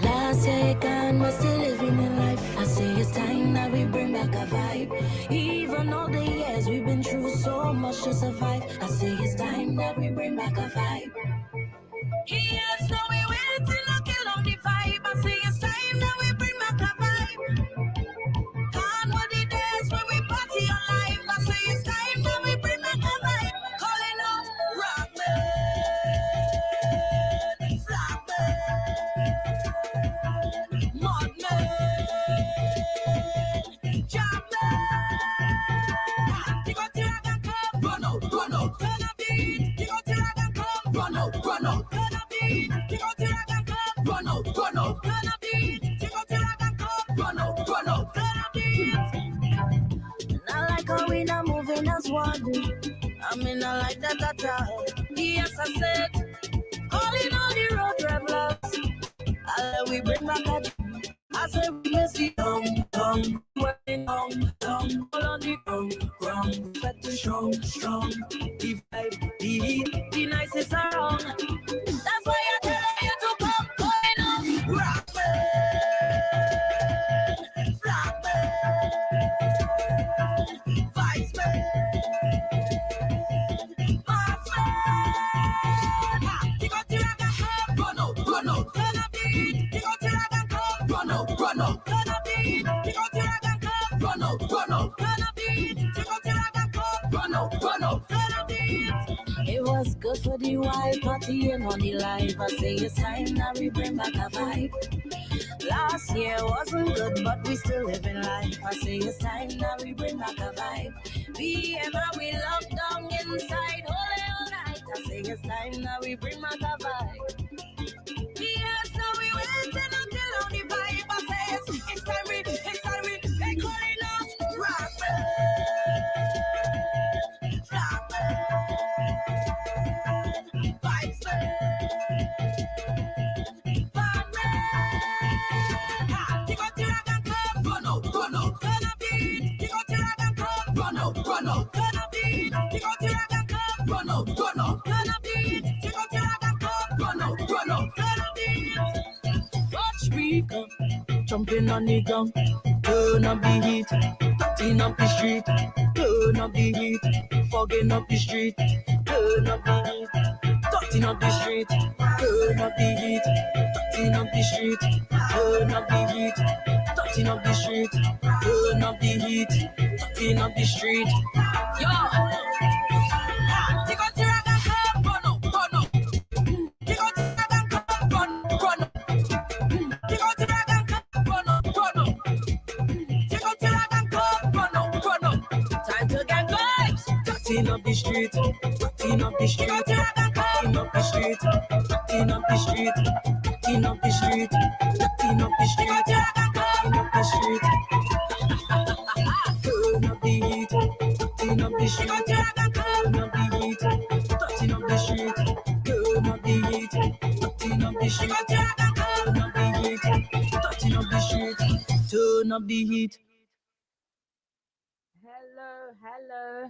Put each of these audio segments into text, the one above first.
Last year gone, but still living in life. I say it's time that we bring back a vibe. Even all the years we've been through so much to survive. I say it's time that we bring back a vibe. Yes, now we wait till I kill on the vibe. I say it's time that we bring back a vibe. Gone were the days when we party alive. I say it's time that we bring back a vibe. Calling out rock man, flat man, mud man, jam man. Dig out your rag and come, run out, turn a beat. Dig out your rag and come, run out, turn a beat. Dig out your rag and come, run out, turn a beat. Dig out your rag and come, run out, turn a beat. I like how we not moving as one. I mean, I like that at all. Yes, I said, calling all the road travelers. We bring back a I said, we miss the working all on the ground, fat and strong, the vibe, the heat, the nicest around. That's why I tell you to come, going on, rock man, flat man, vice man, boss man. Dig out your rag and come, run out, turn a beat. Dig out your rag and come, run out, turn a beat. Dig out your rag and come, run out, turn a beat. Dig out your rag and come, run out, turn a beat. It was good for the wild partying on the live. I say it's time that we bring back a vibe. Last year wasn't good, but we still living life. I say it's time that we bring back a vibe. We locked down inside all night. I say it's time that we bring back a vibe. Yes, now we waiting until on the vibe. I say it's time we, they calling us rock man, flat man, vibes man, bad man. Dig out your rag and come, run out, turn a beat. Dig out your rag and come, run out, turn a beat. Dig out your rag and come, run out, turn a beat. Dig out your rag and come, run out, turn a beat. Watch me come, jumping on the ground, turn up the heat, touching up the street, turn up the heat, fogging up the street, turn up the heat, touching up the street, turn up the heat, touching up the street, turn up the heat, touching up the street, turn up the heat, touching up the street. Yo, dig out your rag and come, run out. Dig out your rag and come, run out. Dig out your rag and come, run out. Dig out your rag and come, run out. Time to get vibes. Touching up the street, touching up the street, touching up the street, touching up the street, touching up the street, touching up the street, touching up the street. Turn up the heat, touching up the street, turn up the heat, touching up the street, turn up the heat, touching up the street, turn up the heat, touching up the street, turn up the heat.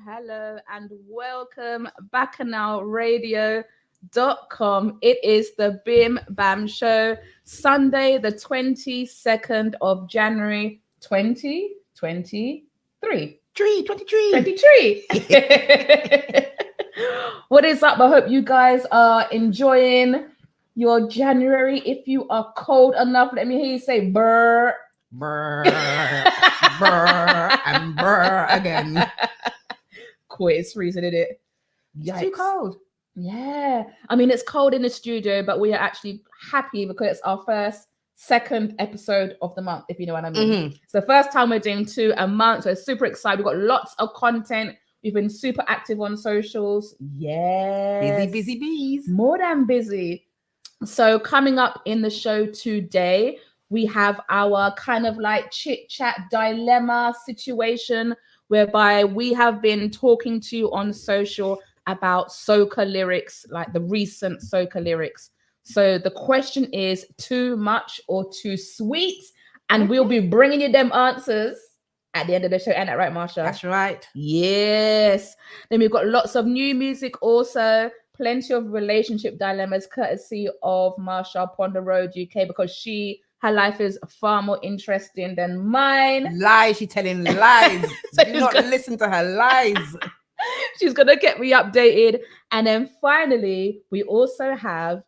Hello, and welcome Bacchanal Radio.com. It is the Bim Bam Show, Sunday, the 22nd of January, 2023. 23. What is up? I hope you guys are enjoying your January. If you are cold enough, let me hear you say brr. Brr, brr, and brr again. Quiz freezing, isn't it? It's too cold. Yeah. I mean, it's cold in the studio, but we are actually happy because it's our second episode of the month, if you know what I mean. Mm-hmm. It's the first time we're doing 2 a month, so super excited. We've got lots of content. We've been super active on socials. Yes. Busy bees. More than busy. So coming up in the show today, we have our kind of like chit-chat dilemma situation whereby we have been talking to you on social about soca lyrics, like the recent soca lyrics. So the question is, too much or too sweet? And we'll be bringing you them answers at the end of the show. Ain't that right, Marsha? That's right. Yes. Then we've got lots of new music also, plenty of relationship dilemmas courtesy of Marsha Ponder Road UK, because her life is far more interesting than mine. Lies, she's telling lies. So Do not listen to her lies. She's gonna get me updated. And then finally, we also have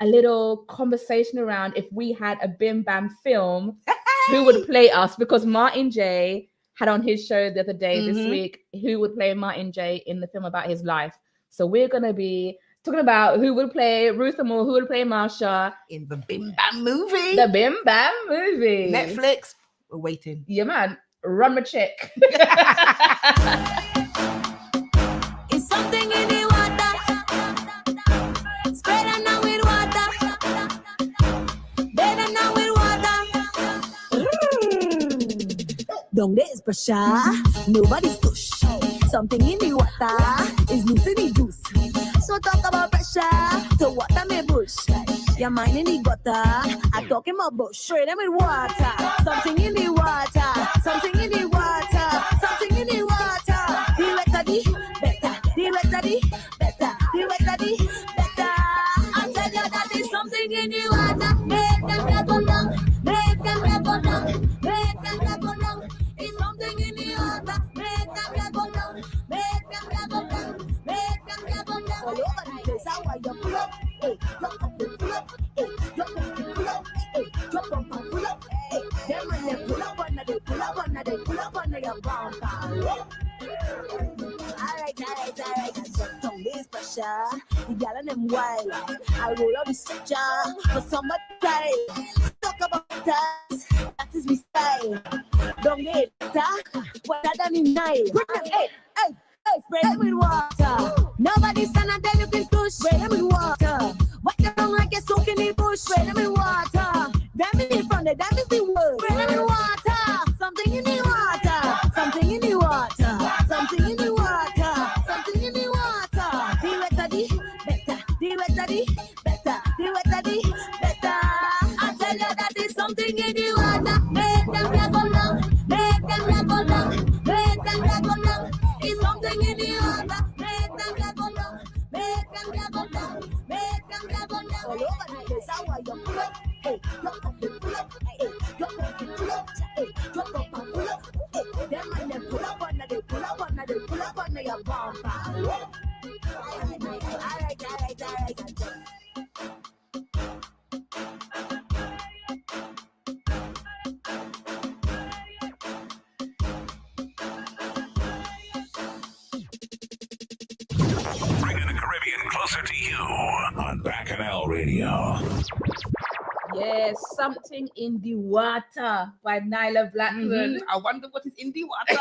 a little conversation around if we had a Bim Bam film, who would play us? Because Martin J had on his show the other day this week, who would play Martin J in the film about his life. So we're gonna be talking about who would play Ruth Amor, who would play Marsha in the Bim Bam movie. The Bim Bam movie. Netflix. We're waiting. Yeah, man. Run my check. It's something in the water. Spread it now with water. Better now with water. Don't there's pressure. Nobody's push. Something in the water is loose in the juice. So talk about pressure. To water me bush. Your mind in the gutter. I talking about bush. Spray them with water. Something in the water. Something in the water. Something in the water. The wetter the better. The wetter the better. The wetter the better. I tell you that there's something in the water. Make them go down. Make them go down. Make them go down. It's something in the water. Make them go down. Make them go down. Make them go down. All over the place, I want you pull up. Hey, look up and pull up. Hey, look up and pull up. Hey, drop up and pull up. Hey, them when they pull up, when they pull up, when they pull up, when they are bound. Alright. Don't lose pressure. The gal and them wild. I roll out the stretcher for somebody time. Talk about us. That is my style. Don't get that. What I done in night. Hey, spray them with water. Nobody stand and tell you can push. Spray them with water. What the wrong like you're soaking in bush. Spray them with water. Damn it in front of them is the word. Spray them with water. Something in the water. Something in the water. Something in the water. Something in the water. The wetter the better. The wetter the better. The wetter the better. I tell you that there's something in the water. Make them go down. Make them go down. Make them go down. It's something in the water. Make them go down. Make them go down. Make them go down. All over the place, I want you pull up. Hey, drop up and pull up. Hey, drop up and pull up. Hey, drop up and pull up. Hey, them and them pull up, and they pull up, and they pull up, and they are bomb. Alright. Bringing the Caribbean closer to you on Bacchanal Radio. Yes, Something in the Water by Nyla Blackman. I wonder what is in the water.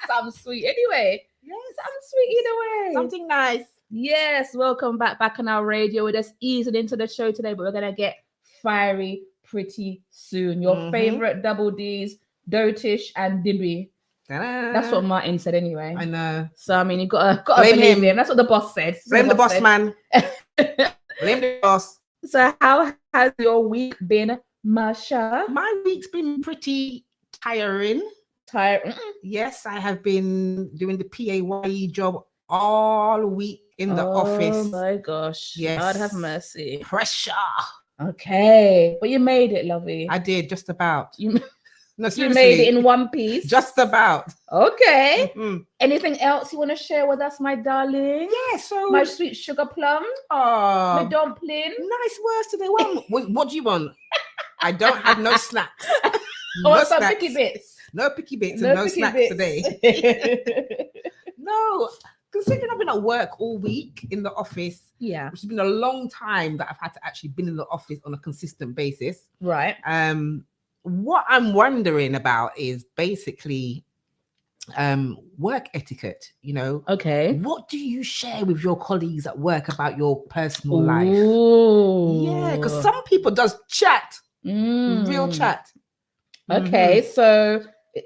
Some sweet. Anyway, Yes. some sweet either way. Something nice. Yes, welcome back on our radio. We're just easing into the show today, but we're gonna get fiery pretty soon. Your favorite double D's, Dotish and Dibby. Ta-da. That's what Martin said anyway. I know. So I mean, you gotta Blame blame him. him. That's what the boss said. That's what Blame the boss, said. man. Blame the boss. So how has your week been, Marsha? My week's been pretty tiring. Tired. Yes, I have been doing the PAYE job all week in the office. Oh my gosh. Yes. God have mercy. Pressure. Okay. But you made it, lovey. I did just about. You No, you seriously, made it in one piece. just about. Okay. Mhm. Anything else you want to share with us, my darling? Yeah, so My sweet sugar plum, my dumpling. nice words today. What do you want? I don't have no snacks. Oh, No some snacks. picky bits. No picky bits and no picky snacks bits. today. No, considering I've been at work all week in the office, Yeah. which has been a long time that I've had to actually been in the office on a consistent basis. Right. What I'm wondering about is basically work etiquette. You know, Okay. what do you share with your colleagues at work about your personal life? Ooh. Yeah, because some people does chat, real Mm. chat. Okay. So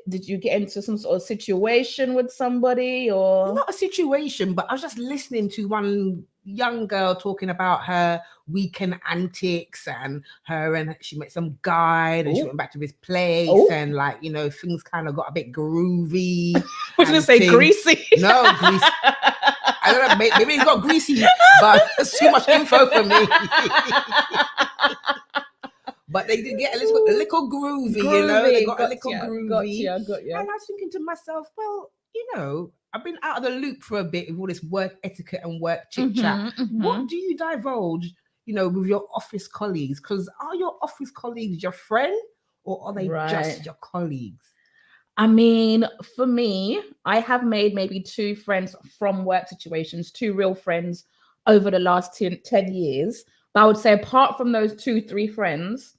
did you get into some sort of situation with somebody or? Not a situation, but I was just listening to one young girl talking about her weekend antics and she met some guy and she Ooh. went back to his place Ooh. and things kind of got a bit groovy. What did you and say? things. Greasy? No, greasy. I don't know, maybe it got greasy, but it's too much info for me. But they did get a little groovy, you know. They got a little groovy. Got you. And I was thinking to myself, well, you know, I've been out of the loop for a bit with all this work etiquette and work chit chat. What do you divulge, you know, with your office colleagues? Because are your office colleagues your friend, or are they just your colleagues? I mean, for me, I have made maybe 2 friends from work situations, 2 real friends over the last 10 years. But I would say apart from those 2-3 friends,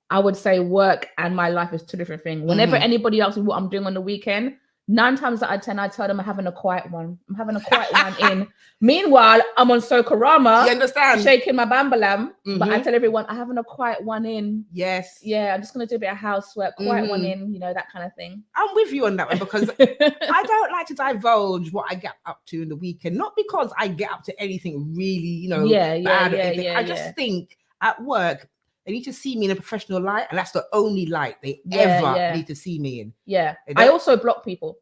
I would say work and my life is 2 different things. Whenever anybody asks me what I'm doing on the weekend, 9 times out of 10, I tell them I'm having a quiet one. I'm having a quiet one in. Meanwhile, I'm on Soca Rama, you understand? Shaking my bambalam. But I tell everyone I'm having a quiet one in. Yes. Yeah, I'm just going to do a bit of housework, quiet one in, you know, that kind of thing. I'm with you on that one because I don't like to divulge what I get up to in the weekend. Not because I get up to anything really, you know, bad or anything. I just think at work, they need to see me in a professional light, and that's the only light they ever need to see me in. Yeah. I also block people.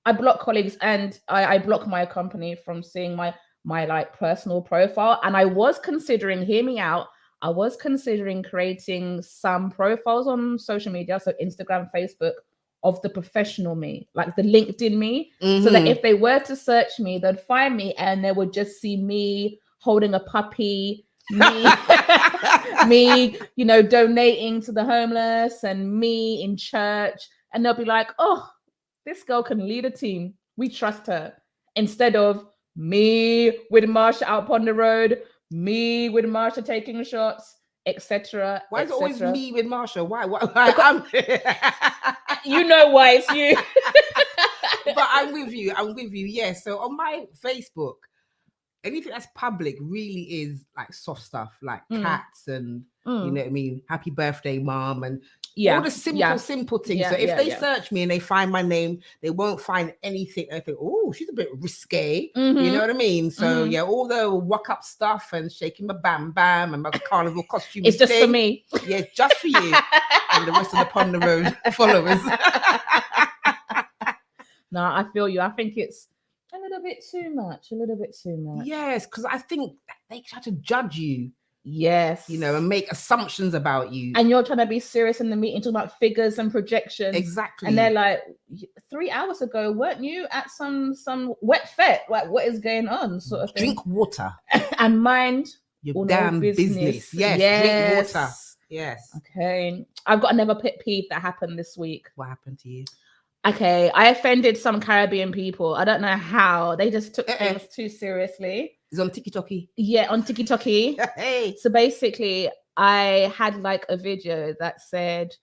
I block colleagues, and I block my company from seeing my like personal profile. And I was considering, hear me out, I was considering creating some profiles on social media, so Instagram, Facebook, of the professional me, like the LinkedIn me, so that if they were to search me, they'd find me and they would just see me holding a puppy, me, you know, donating to the homeless, and me in church, and they'll be like, oh, this girl can lead a team, we trust her, instead of me with Marsha out on the road, me with Marsha taking shots, etc. Why is it always me with Marsha? Why? You know why it's you. But I'm with you. Yeah. So on my Facebook, anything that's public really is like soft stuff, like cats and you know what I mean, happy birthday, mom, and all the simple things. So if they search me and they find my name, they won't find anything. I think, oh, she's a bit risque. You know what I mean? So yeah, all the walk up stuff and shaking my bam bam and my carnival costume. It's just for me. Yeah, just for you and the rest of the Pond the Road followers. No, I feel you. I think it's a little bit too much. Yes, because I think they try to judge you. Yes. You know, and make assumptions about you. And you're trying to be serious in the meeting, talking about figures and projections. Exactly. And they're like, 3 hours ago, weren't you at some wet fet? Like, what is going on? Sort of thing. Drink water. And mind your damn business. Yes, drink water. Yes. Okay. I've got another pet peeve that happened this week. What happened to you? Okay. I offended some Caribbean people. I don't know how. They just took things too seriously. It's on TikTok. Yeah, on TikTok. Hey. So basically, I had like a video that said,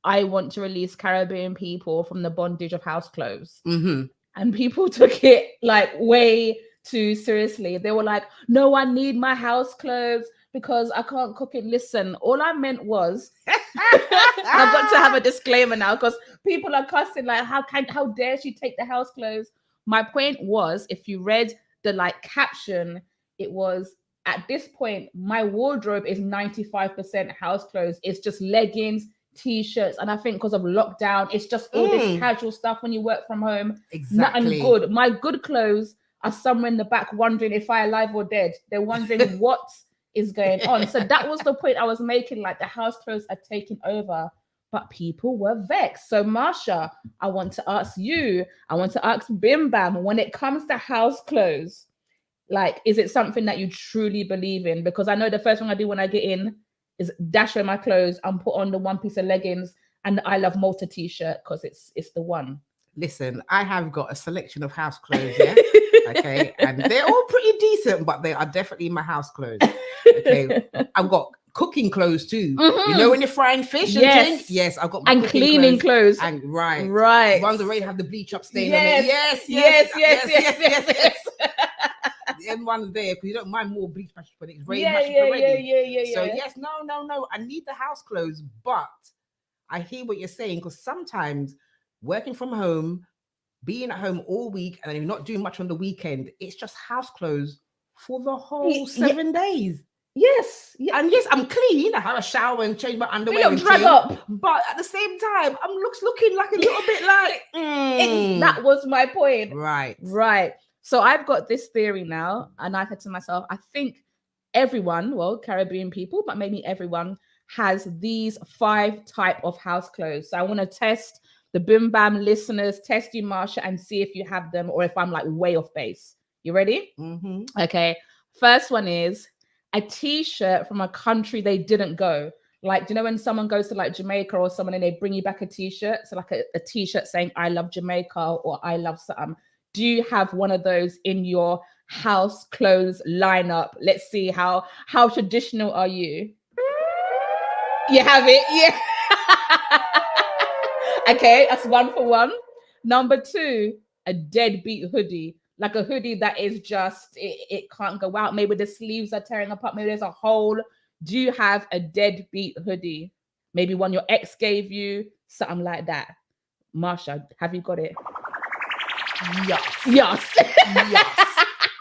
I want to release Caribbean people from the bondage of Houseclothes. And people took it like way too seriously. They were like, no, I need my Houseclothes because I can't cook it. Listen, all I meant was, I've got to have a disclaimer now because people are cussing like, how dare she take the Houseclothes? My point was, if you read the like caption, it was, at this point, my wardrobe is 95% Houseclothes. It's just leggings, t-shirts, and I think because of lockdown, it's just all this casual stuff when you work from home. Exactly. Nothing good. My good clothes are somewhere in the back wondering if I'm alive or dead. They're wondering what is going on. So that was the point I was making, like the Houseclothes are taking over. But people were vexed. So Marsha, I want to ask you, I want to ask Bim Bam, when it comes to Houseclothes, like, is it something that you truly believe in? Because I know the first thing I do when I get in is dash away my clothes and put on the one piece of leggings and the I Love Malta t-shirt because it's the one. Listen, I have got a selection of Houseclothes, yeah? Okay, and they're all pretty decent, but they are definitely my Houseclothes. Okay, I've got cooking clothes too. You know when you're frying fish and things? Yes, I've got my cleaning clothes. And right. Ones already have the bleach up stain on it. Yes. The one's there because you don't mind more bleach, but it's very much already. So yes, no. I need the Houseclothes, but I hear what you're saying because sometimes working from home, being at home all week, and then you're not doing much on the weekend, it's just Houseclothes for the whole 7 days. Yes. And yes, I'm clean. I have a shower and change my underwear. You don't drag up. But at the same time, I'm looking like a little bit like that was my point. Right. So I've got this theory now, and I said to myself, I think everyone, well, Caribbean people, but maybe everyone has these 5 type of house clothes. So I want to test the Bim Bam listeners, test you, Marsha, and see if you have them or if I'm like way off base. You ready? Mm-hmm. Okay. First one is a t-shirt from a country they didn't go. Like, do you know when someone goes to like Jamaica or someone and they bring you back a t-shirt? So like a t-shirt saying I love Jamaica or I love something. Do you have one of those in your house clothes lineup? Let's see how traditional are you? You have it, yeah. Okay, that's 1 for 1. Number 2, a deadbeat hoodie, like a hoodie that is just it can't go out. Maybe the sleeves are tearing apart. Maybe there's a hole. Do you have a deadbeat hoodie? Maybe one your ex gave you, something like that. Marsha, have you got it? Yes.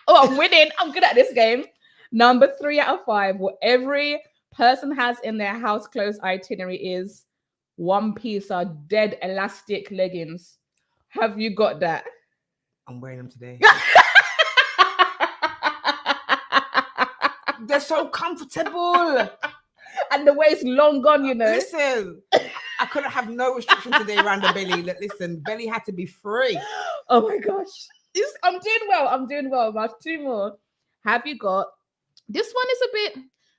Oh, I'm winning. I'm good at this game. Number 3 out of 5. What every person has in their house clothes itinerary is one piece of dead elastic leggings. Have you got that? I'm wearing them today. They're so comfortable. And the waist long gone, you know. Listen, I couldn't have no restriction today around the belly. Listen, belly had to be free. Oh my gosh. I'm doing well. About 2 more. Have you got, this one is a bit,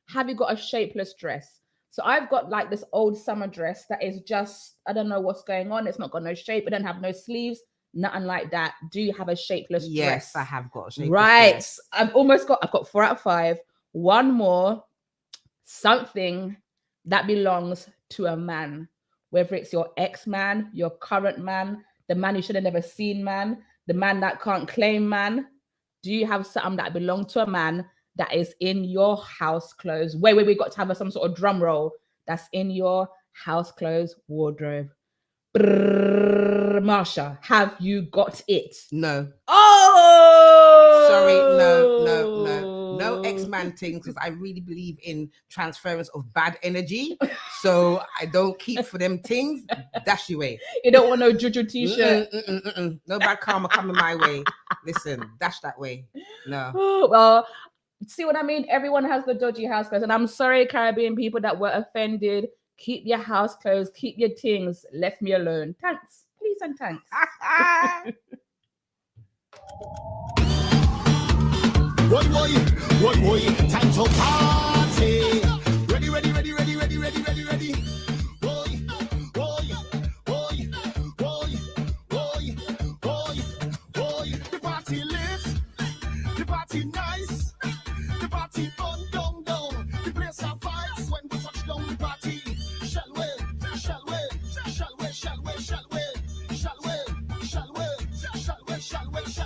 have you got a shapeless dress? So I've got like this old summer dress that is just, I don't know what's going on. It's not got no shape. It don't have no sleeves, nothing like that. Do you have a shapeless dress? Yes, I have got a shapeless Right. dress. I've got 4 out of 5. 1 more, something that belongs to a man, whether it's your ex-man, your current man, the man you should have never seen, man, the man that can't claim, man. Do you have something that belongs to a man that is in your house clothes? Wait, we got to have some sort of drum roll that's in your house clothes wardrobe. Brrr, Marsha, have you got it? No. Oh! Sorry, no ex-man things, because I really believe in transference of bad energy. So I don't keep for them things. Dash your way. You don't want no juju t-shirt. No bad karma coming my way. Listen, dash that way. No. Well, see what I mean? Everyone has the dodgy house clothes. And I'm sorry, Caribbean people that were offended. Keep your house clothes, keep your things. Left me alone. Thanks. Please and thanks. What boy, time to party. Ready. Boy. The party lit, the party nice, the party fun, down. The place on fire when we touch down the party. Shall we?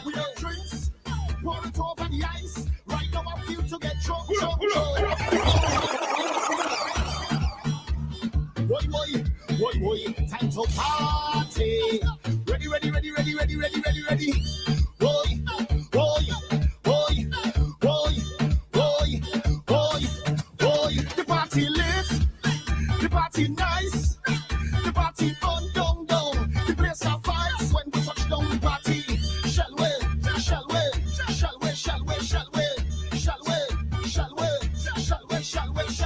We have drinks, pour it over the ice. Right now I feel to get drunk. Boy, time to party. Ready. Boy. The party lit, the party nice, the party fun, down. The place on fire when we touch down the party. Shall we?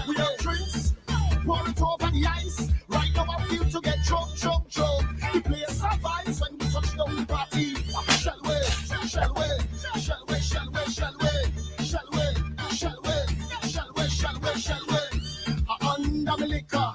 We have drinks, pour it over the ice. Right now I feel to get drunk. The place on fire when we touch down the party. Shall we? Under my liquor,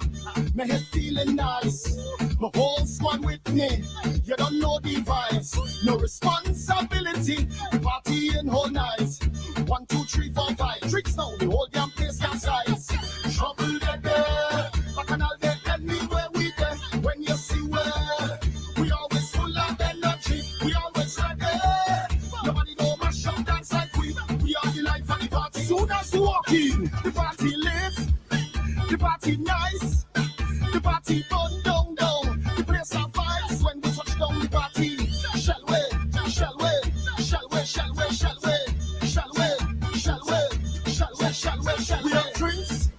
my head feeling nice. My whole squad with me. You don't know the vibes. No responsibility. The party in whole night. 1, 2, 3, 4, 5. Tricks now. The whole damn place capsize. Trouble dead there. Bacchanal dead anywhere we there. When you see where we always full of energy. We always ready. Nobody go mash up dance like we. We are the life of the party. Soon as you walk in, the party lit. The party nice, the party fun, down. The place on fire when we touch down the party. Shall we? We have drinks,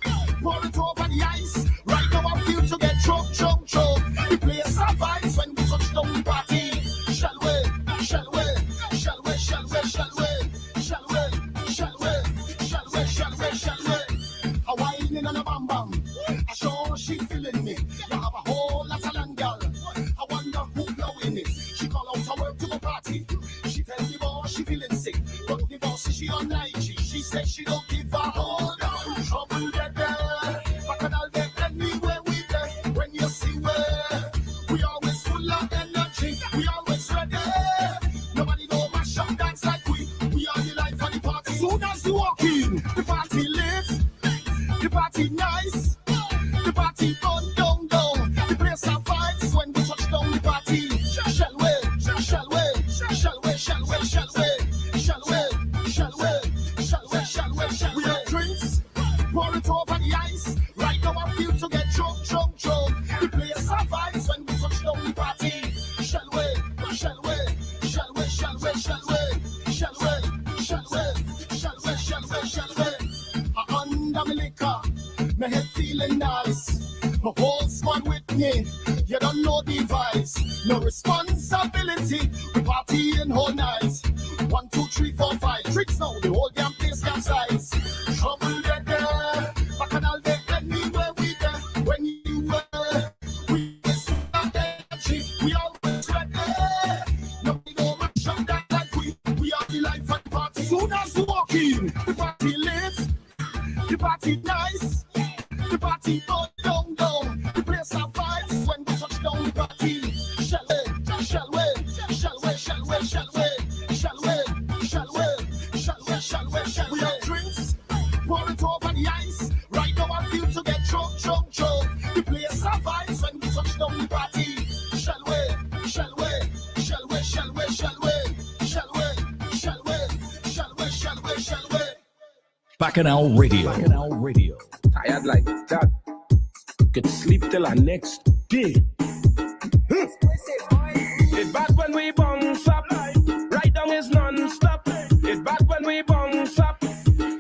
pour it over the ice. Right now I feel to get drunk. The place on fire when we touch down the party. Shall we? bam bam. I sure she feeling me. You have a whole lot of land, girl. I wonder who blowing it. She call out her work to the party. She tell me boss she feeling sick, but the boss she on night. She said she don't give a hold on. Trouble get there, bacchanal get anywhere we there. When you see where we always full of energy, we always ready. Nobody know mash up dance like we are the life of the party. Soon as you walk in, the party lit, the party nice, the party gone down down. The place of vibes when we touch down the party. Shall we? Shall we? Shall we? Shall we? Shall we? Shall we? Shall we? Shall we? Shall we? Shall we? We have drinks, pour it over the ice. Right now I feel to get drunk, drunk, drunk. The place of vibes when we touch down the party. Shall we? Shall we? Shall we? Shall we? Shall we? Shall we? Shall we? Shall we? Shall we? Shall we? I under me liquor, my head feeling nice. The whole squad with me, you don't know the vibes. No responsibility, we partying all night. 1, 2, 3, 4, 5 tricks now, the whole damn place capsize. Trouble get there, bacchanal there, anywhere we there. When you were, we just not energy, we always ready. Nobody go match up that like we are the life of the party. Soon as you walk in, the party lit, the party nice, the party go down down. The place of vibes when we touch down the party. Shall we? Shall we? Shall we? Shall we? Shall we? Shall we? Shall we? Shall we? Shall we? Shall we? We have drinks, pour it over the ice. Right now I feel to get drunk, drunk, drunk. The place of vibes when we touch down the party. Shall we? Shall we? Shall we? Shall we? Shall we? Shall we? Shall we? Shall we? Shall we? Shall we? Bacchanal Radio. Bacchanal Radio. Tired like that. Could sleep till our next day. It's bad when we bounce up. Right down is non-stop. It's bad when we bounce up.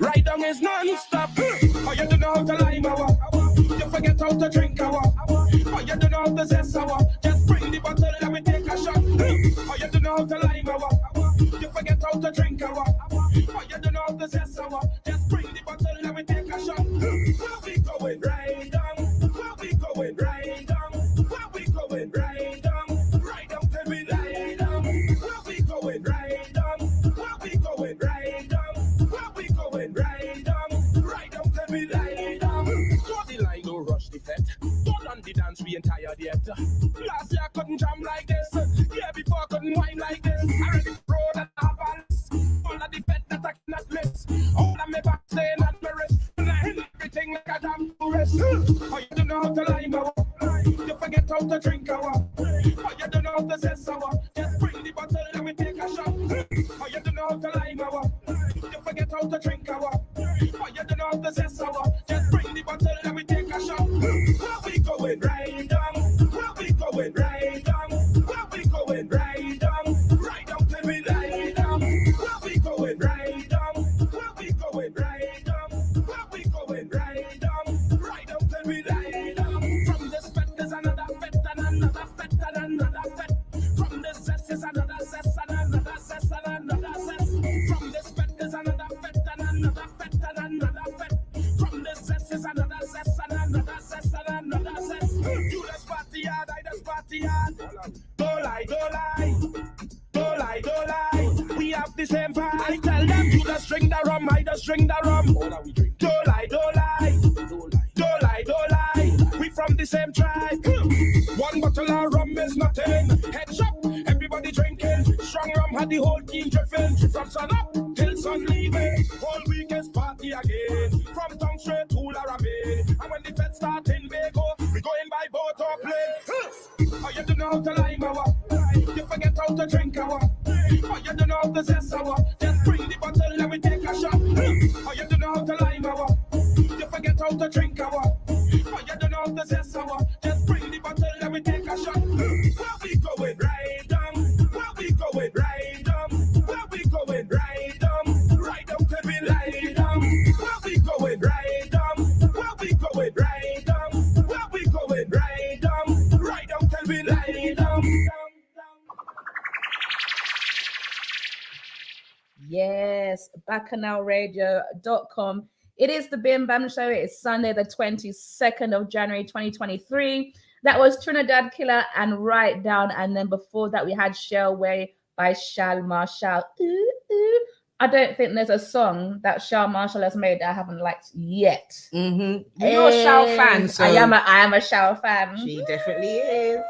Right down is non-stop. Oh, you don't know how to lime our. You forget how to drink our. Oh, you don't know how to zest our. Just bring the bottle and we take a shot. Oh, you don't know how to lime our. You forget how to drink our. Oh, you don't know how to zest our. Just bring the bottle and we take a shot. Where we going right down? Where we going right down? Where we going right down? Right down till we lie down. Where we going right down? Where we going right down? Where we going right down? Right down till we lie down. Draw the line, don't rush the fet. Don't on the dance, we ain't tired yet. Last year I couldn't jam like this. Yeah, before I couldn't whine like this. I ready to roll and have balance. All of the fet that I cannot miss. All of me back staying at my wrist. And I hit everything like a damn tourist. Oh, you don't know how to lie, our. You forget how to drink our. Oh, you don't know how to zest our. Just bring the bottle and we take a shot. Oh, you don't know how to lie, our. You forget how to drink our. Oh, you don't know how to zest our. Just bring the bottle and we take a shot. Where we going right down? Where we going right down? Where we going right down? Right down till we lie down. Where we going right down? Where we going right down? Where we going right down? Right down till we lie down. From this fet is another fet and another fet and another fet. From this zest is another zest and another zest and another zest. From this fet is another fet and another fet and another fet. From this zest is another zest and another zest and another zest. You just party hard, I just party hard. Don't lie, don't lie. Don't lie, don't lie. We have the same vibe. I tell them you just drink the rum, I just drink the rum. Don't lie, don't lie. Don't lie, don't lie. We from the same tribe. One bottle of rum is nothing. Heads up, everybody drinking. Strong rum had the whole team drifting. From sun up till sun leaving. Whole week is party again. From town straight to Laramie. And when the feds start in Bago, we going by boat or plane. Oh, you don't know how to lie, our. You forget how to drink our. Oh, you don't know how to zest our. Just bring the bottle and we take a shot. Oh, you don't know how to lie, our. You forget how to drink our. Oh, you don't know how to zest our. Just bring the bottle and we take a shot. Where we going right down? Where we going right down? Where we going right down? Right down till we lie down. Where we going right down? Where we going right down? Where we going right down? Right down till we lie down. Yes, bacchanalradio.com It is the Bim Bam Show. It's Sunday, the 22nd of January, 2023. That was Trinidad Killer and Right Down. And then before that, we had Shell Way by Shal Marshall. Ooh, ooh. I don't think there's a song that Shal Marshall has made that I haven't liked yet. Mm-hmm. You're a Shal fan, so I am a Shal fan. She definitely is.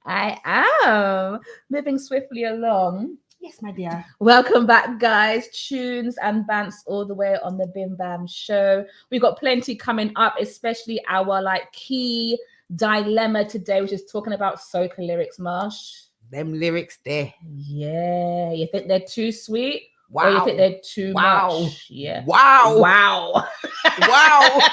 I am. Moving swiftly along. Yes, my dear. Welcome back, guys. Tunes and bants all the way on the Bim Bam Show. We've got plenty coming up, especially our key dilemma today, which is talking about soca lyrics, Marsh. Them lyrics there. Yeah. You think they're too sweet? Wow. Or you think they're too much? Yeah. Wow. Wow. Wow.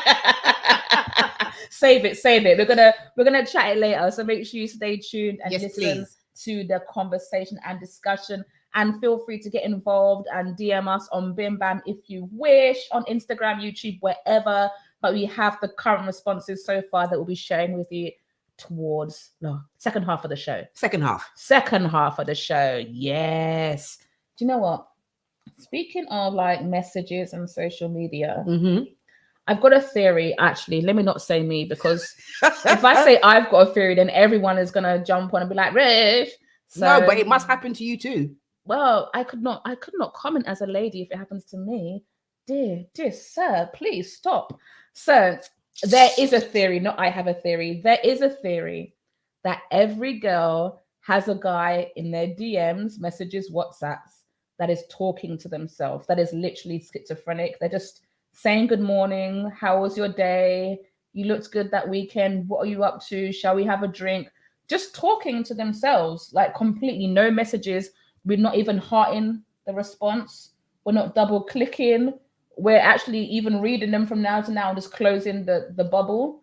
Save it. We're gonna chat it later. So make sure you stay tuned and listen to the conversation and discussion. And feel free to get involved and DM us on Bim Bam if you wish, on Instagram, YouTube, wherever. But we have the current responses so far that we'll be sharing with you towards the second half of the show. Second half of the show. Yes. Do you know what? Speaking of messages and social media, I've got a theory, actually. Let me not say me, because if I say I've got a theory, then everyone is going to jump on and be like, Ruth. So, no, but it must happen to you too. Well, I could not comment as a lady if it happens to me. Dear sir, please stop. So there is a theory, not I have a theory. There is a theory that every girl has a guy in their DMs, messages, WhatsApps, that is talking to themselves, that is literally schizophrenic. They're just saying good morning, how was your day? You looked good that weekend. What are you up to? Shall we have a drink? Just talking to themselves, completely no messages. We're not even hearting the response. We're not double clicking. We're actually even reading them from now to now and just closing the bubble,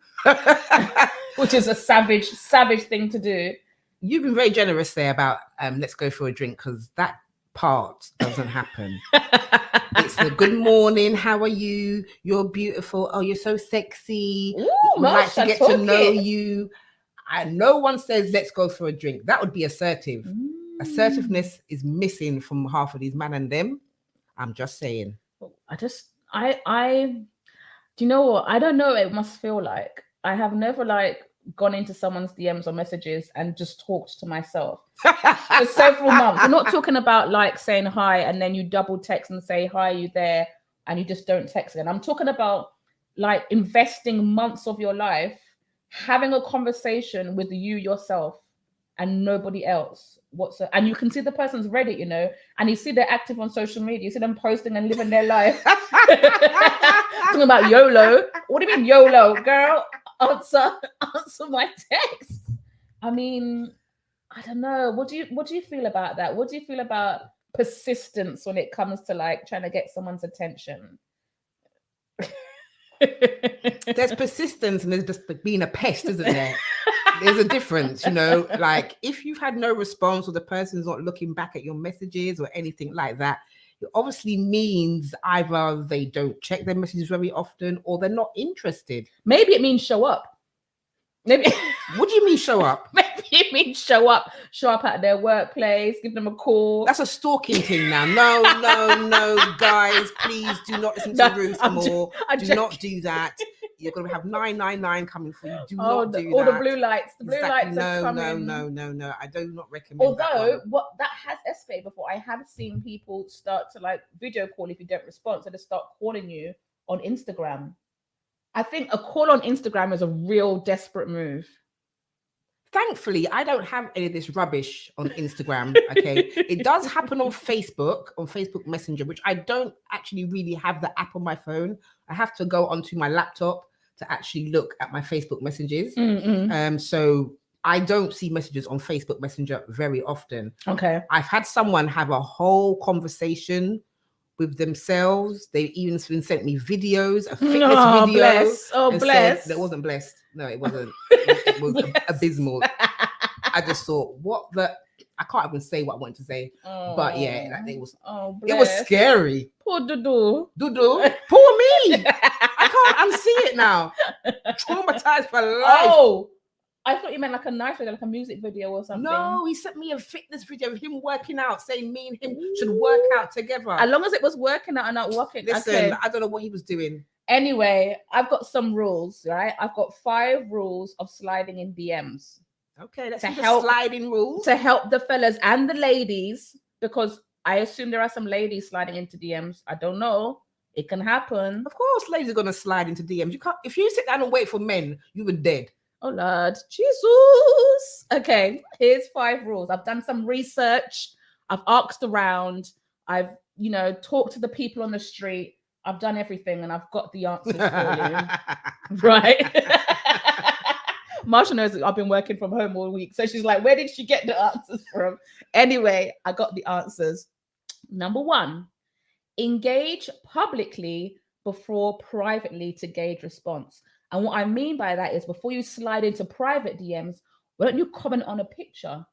which is a savage thing to do. You've been very generous there about let's go for a drink, because that part doesn't happen. It's a good morning, how are you? You're beautiful. Oh, you're so sexy. Ooh, We'd like to get to know you. And no one says let's go for a drink. That would be assertive. Assertiveness is missing from half of these man and them. I'm just saying. I do you know what? I don't know what it must feel like. I have never gone into someone's DMs or messages and just talked to myself for several months. We're not talking about saying hi and then you double text and say, hi, are you there? And you just don't text again. I'm talking about investing months of your life, having a conversation with you yourself and nobody else. And you can see the person's read it, and you see they're active on social media. You see them posting and living their life. Talking about YOLO. What do you mean YOLO, girl? Answer my text. I mean, I don't know. What do you feel about that? What do you feel about persistence when it comes to trying to get someone's attention? There's persistence and there's just being a pest, isn't there? There's a difference, if you've had no response or the person's not looking back at your messages or anything like that, it obviously means either they don't check their messages very often or they're not interested. Maybe it means show up. Maybe. What do you mean show up? Maybe it means show up at their workplace, give them a call. That's a stalking thing now. No, guys, please do not listen to Ruth Amor. Do not do that. You're going to have 999 coming for you. Do not do that. All the blue lights. The blue lights are coming. No. I do not recommend Although, that has escalated before. I have seen people start to video call if you don't respond. So they start calling you on Instagram. I think a call on Instagram is a real desperate move. Thankfully, I don't have any of this rubbish on Instagram. Okay, it does happen on Facebook Messenger, which I don't actually really have the app on my phone. I have to go onto my laptop to actually look at my Facebook messages. So I don't see messages on Facebook Messenger very often. Okay, I've had someone have a whole conversation with themselves. They've even sent me videos, a fitness video. Bless. Bless. That wasn't blessed. No, it wasn't. It was abysmal. I just thought, I can't even say what I wanted to say. But yeah, it was scary. Poor Dudu. Poor me. I can't unsee it now. Traumatized for life. Oh, I thought you meant a nice video, a music video or something. No, he sent me a fitness video of him working out, saying me and him should work out together. As long as it was working out and not walking. Listen, okay. I don't know what he was doing. Anyway, I've got some rules, right? I've got 5 rules of sliding in DMs Okay, let's To do the help- sliding rules. to help the fellas and the ladies, because I assume there are some ladies sliding into DMs. I don't know. It can happen. Of course, ladies are gonna slide into DMs. You can't. If you sit down and wait for men, you were dead. Oh Lord, Jesus. Okay, here's 5 rules. I've done some research. I've asked around. I've, talked to the people on the street. I've done everything, and I've got the answers for you. Right? Marsha knows that I've been working from home all week, so she's like, "Where did she get the answers from?" Anyway, I got the answers. Number 1, engage publicly before privately to gauge response. And what I mean by that is, before you slide into private DMs, why don't you comment on a picture,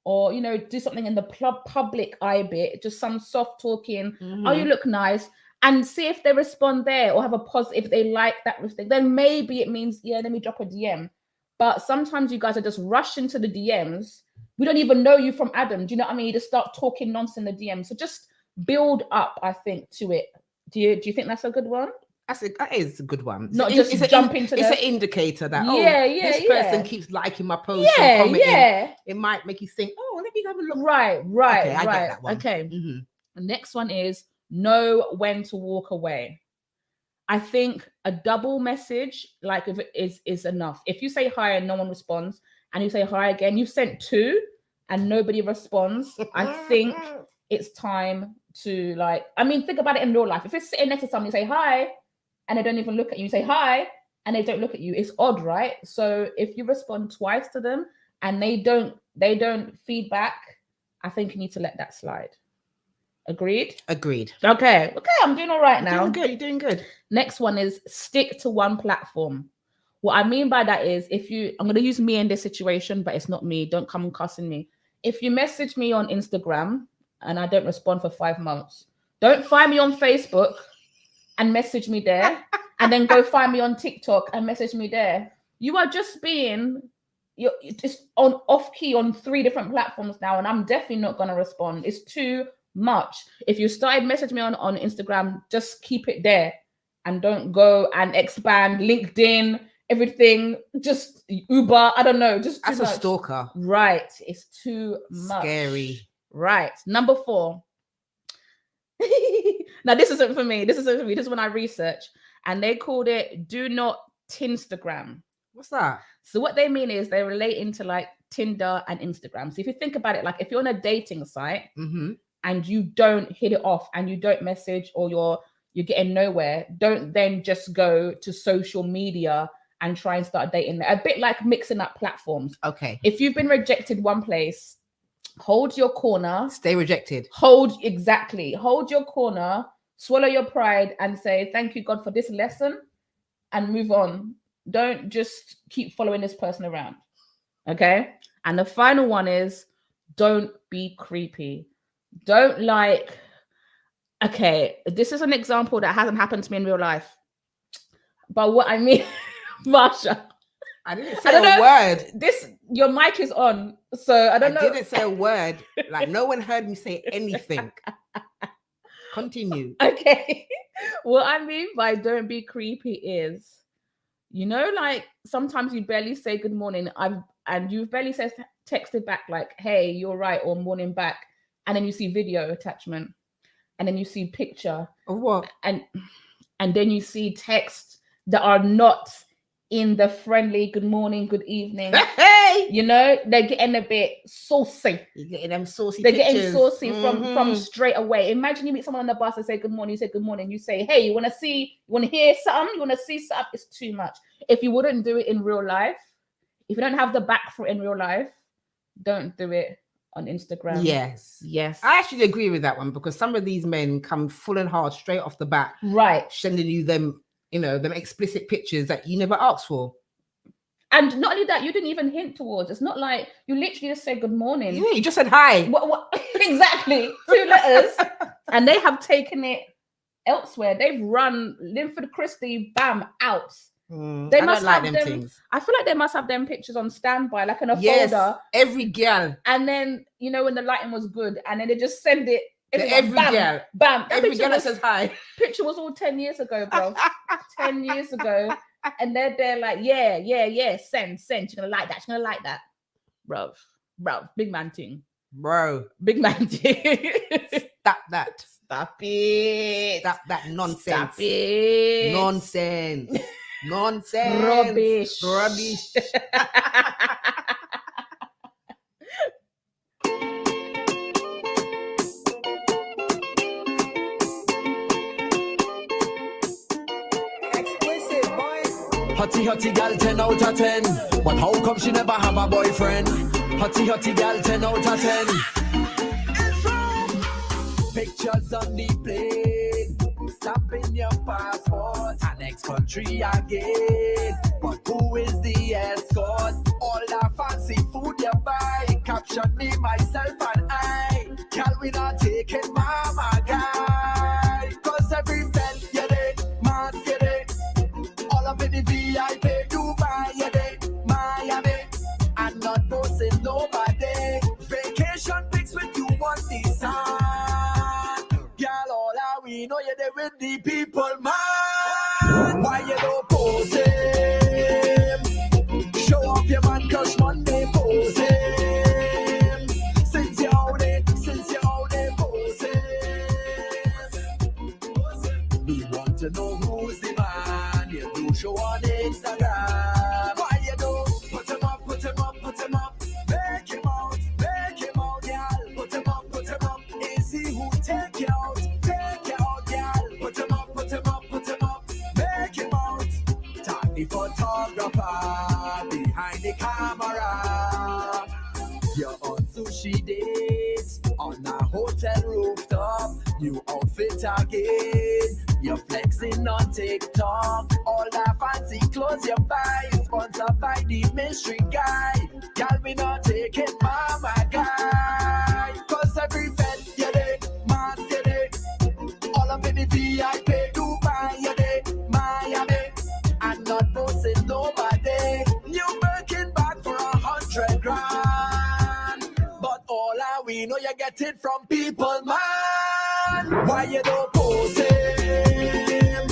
or do something in the public eye bit, just some soft talking. Oh, you look nice, and see if they respond there or have a positive. If they like that thing, then maybe it means, yeah, let me drop a DM. But sometimes you guys are just rushing to the DMs. We don't even know you from Adam. Do you know what I mean? You just start talking nonsense in the DM. So just build up, I think, to it. Do you think that's a good one? That is a good one. Not just jump into It's the... an indicator that this person keeps liking my post and commenting. It might make you think, oh, let me have a look. Right. Okay, I get that one. Okay. The next one is know when to walk away. I think a double message, like, if it is enough. If you say hi and no one responds, and you say hi again, you've sent 2 and nobody responds, I think it's time to, think about it in real life. If it's sitting next to someone, you say hi and they don't even look at you. You say hi and they don't look at you. It's odd, right? So if you respond twice to them and they don't feedback, I think you need to let that slide. Agreed? Agreed. Okay, I'm doing all right now. You're doing good. Next one is stick to one platform. What I mean by that is, I'm going to use me in this situation, but it's not me. Don't come cussing me. If you message me on Instagram and I don't respond for 5 months, don't find me on Facebook and message me there, and then go find me on TikTok and message me there. You are just you're just on off key on 3 different platforms now, and I'm definitely not going to respond. It's too much. If you started messaging me on Instagram, just keep it there and don't go and expand LinkedIn, everything, just Uber. I don't know. Just that's a stalker. Right. It's too much. Scary. Right. Number 4. Now, this isn't for me. This is when I research, and they called it do not Tinstagram. What's that? So what they mean is they're relating to like Tinder and Instagram. So if you think about it, like if you're on a dating site and you don't hit it off and you don't message, or you're getting nowhere, don't then just go to social media and try and start dating there. A bit like mixing up platforms. Okay. If you've been rejected one place, hold your corner. Stay rejected. Hold your corner, swallow your pride and say, thank you, God, for this lesson, and move on. Don't just keep following this person around. Okay. And the final one is don't be creepy. Okay, this is an example that hasn't happened to me in real life. But what I mean, Marsha, I didn't say a word. Your mic is on, so I don't know. I didn't say a word. Like, no one heard me say anything. Continue. Okay. What I mean by don't be creepy is, like sometimes you barely say good morning. And you've barely texted back like, hey, you're right, or morning back. And then you see video attachment. And then you see picture. Of what? And then you see texts that are not in the friendly good morning, good evening. Hey! They're getting a bit saucy. You're getting them saucy They're pictures. getting saucy from straight away. Imagine you meet someone on the bus and say good morning. You say good morning. You say, hey, you want to hear something? You want to see something? It's too much. If you wouldn't do it in real life, if you don't have the back for it in real life, don't do it on Instagram. Yes. I actually agree with that one, because some of these men come full and hard straight off the bat. Right. Sending you them, them explicit pictures that you never asked for. And not only that, you didn't even hint towards. It's not like you literally just said good morning. Yeah, you just said hi. What? Exactly. 2 letters. And they have taken it elsewhere. They've run Linford Christie, bam, out. They must have them things. I feel like they must have them pictures on standby, like in a folder. Every girl. And then, when the lighting was good, and then they just send it Every bam, girl. bam. That Every picture girl that was, says hi. picture was all 10 years ago, bro. 10 years ago. And they're like, yeah, send. She's gonna like that. She's gonna like that. Bro, big man thing. Bro, Big man thing. stop that. Stop it. Stop that nonsense. Stop it. Nonsense. Nonsense. Rubbish. Rubbish. Hottie gal 10 out of 10. But how come she never have a boyfriend? Hottie gal 10 out of 10. Pictures on the plane, stamping your passport, and next country again. But who is the escort? All that fancy food you buy, caption me, myself and I. Gal, we not taking mama guy. Cause every friend you did, man you did. All up in the VIP, Dubai you did, Miami. I'm not posting nobody. Vacation pics with you on the sun. Girl, all that we know you there with the people, man. Why you don't post him? Show off your man crush Monday, post him. Since you're out there, post him. We want to know who's the man. You do show on Instagram. Why you don't put him up, put him up, put him up. Make him out, girl. Put him up, put him up. Is he who take you out? Take you out, girl. Put him up, put him up, put him up. Make him out. Tag the photographer behind the camera. You're on sushi dates on a hotel rooftop. New outfit again. You're flexing on TikTok. All that fancy clothes you buy, sponsored by the mystery guy. Girl, we not taking mama guy. Cause every fed you day, mass you day. All up in the VIP, Dubai you day, Miami. I'm not posting nobody. New Birkin bag for 100 grand. But all that we know you get it from people, man. Why you don't post him?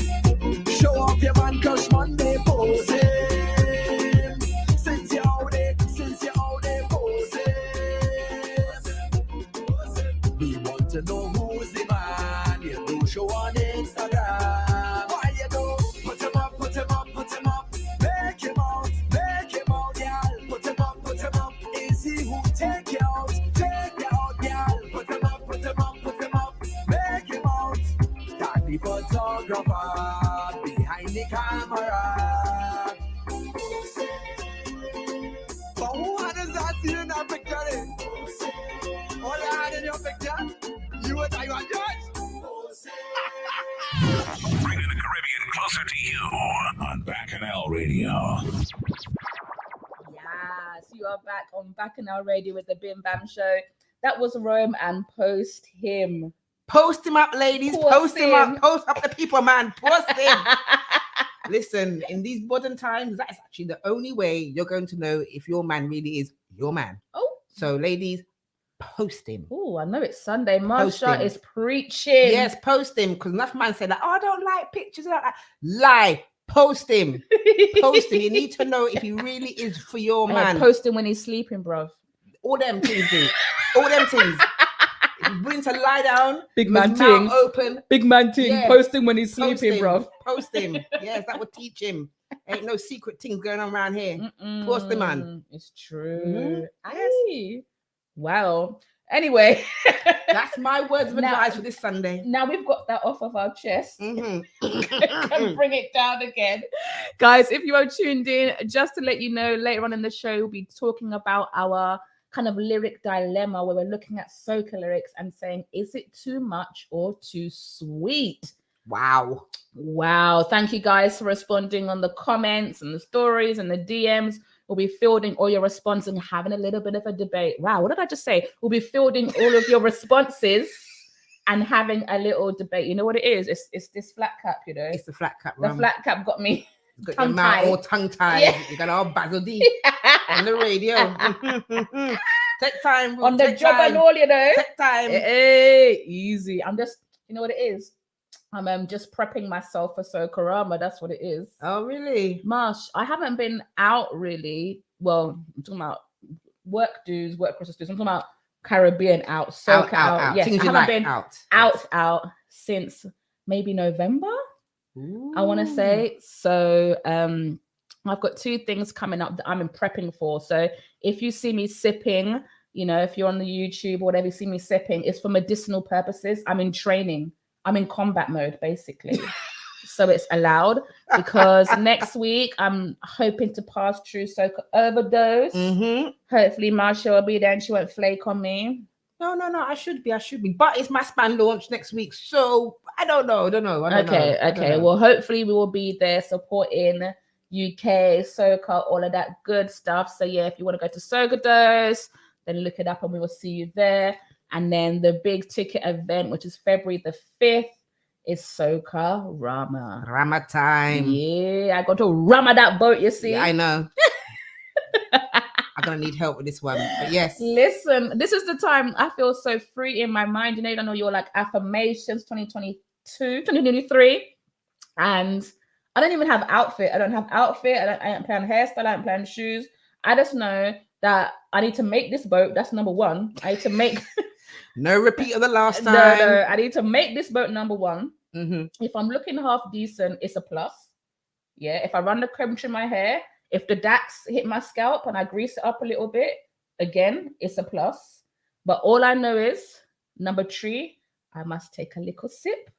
Show off your man crush Monday, post him. Since you're out there, post him. We want to know who's the man. You do show on Instagram. Why you don't put him up, put him up, put him up. Make him out, girl. Put him up, put him up. Is he who take you out? Take you out, girl. Put him up, put him up, put him up. Make him out. Tag the photographer behind the camera. But who had his ass in that picture? All I had in your picture? You and I want yours? Bringing the Caribbean closer to you on Bacchanal Radio. Yes, you are back on Bacchanal Radio with the Bim Bam Show. That was Rome and Post Him. Post him up, ladies. Post him up. Post up the people, man. Post him. Listen, in these modern times, that's actually the only way you're going to know if your man really is your man. Oh. So, ladies, post him. Oh, I know it's Sunday. Post Marsha him. is preaching. Yes, post him. Because enough man said, like, oh, I don't like pictures. Lie. Post him. Post him. You need to know if he really is for your man. Post him when he's sleeping, bro. All them things, dude. All them things. If he's willing to lie down, Big with man his ting. mouth open. Big man thing. Yeah. Post him when he's Post sleeping, him. bro. Post him. Yes, that would teach him. Ain't no secret things going on around here. Post the man. It's true. Aye. Wow. Anyway, that's my words of advice for this Sunday. Now we've got that off of our chest. And bring it down again. Guys, if you are tuned in, just to let you know, later on in the show, we'll be talking about our kind of lyric dilemma where we're looking at soca lyrics and saying, is it too much or too sweet? Wow. Thank you guys for responding on the comments and the stories and the DMs. We'll be fielding all your responses and having a little bit of a debate. Wow, what did I just say? We'll be fielding all of your responses and having a little debate. You know what it is? It's this flat cap, you know. It's the flat cap. The flat cap got me got your mouth all tongue-tied. Yeah. You got all Basil D on the radio. Take time. On the take job time. and all, you know. Take time. Hey, easy. I'm just, you know what it is? I'm just prepping myself for Soca. That's what it is. Oh, really? Marsh, I haven't been out really. Well, I'm talking about work dues, work Christmas dues. I'm talking about Caribbean out, Soca out. Yes, Things I you haven't like, been out since maybe November. I want to say. So I've got 2 things coming up that I'm prepping for. So if you see me sipping, you know, if you're on the YouTube or whatever, you see me sipping, it's for medicinal purposes. I'm in training. I'm in combat mode, basically. So it's allowed because next week I'm hoping to pass through Soca overdose. Hopefully Marsha will be there and she won't flake on me. No. I should be. But it's my span launch next week, so I don't know. Okay. Well, hopefully we will be there supporting UK Soca, all of that good stuff. So yeah, if you want to go to Soca Dose, then look it up and we will see you there. And then the big ticket event, which is February the 5th, is Soca Rama. Rama time. Yeah, I got to Rama that boat, you see. Yeah, I know. I'm gonna need help with this one. But yes. Listen, this is the time I feel so free in my mind. You know, I know you're like affirmations 2023. And I don't even have outfit. I don't have outfit. I don't plan hairstyle. I don't plan shoes. I just know that I need to make this boat. That's number 1. I need to make no repeat of the last time. No, I need to make this boat number 1. If I'm looking half decent, it's a plus. Yeah, if I run the comb through my hair, if the dax hit my scalp and I grease it up a little bit, again, it's a plus. But all I know is, number 3, I must take a little sip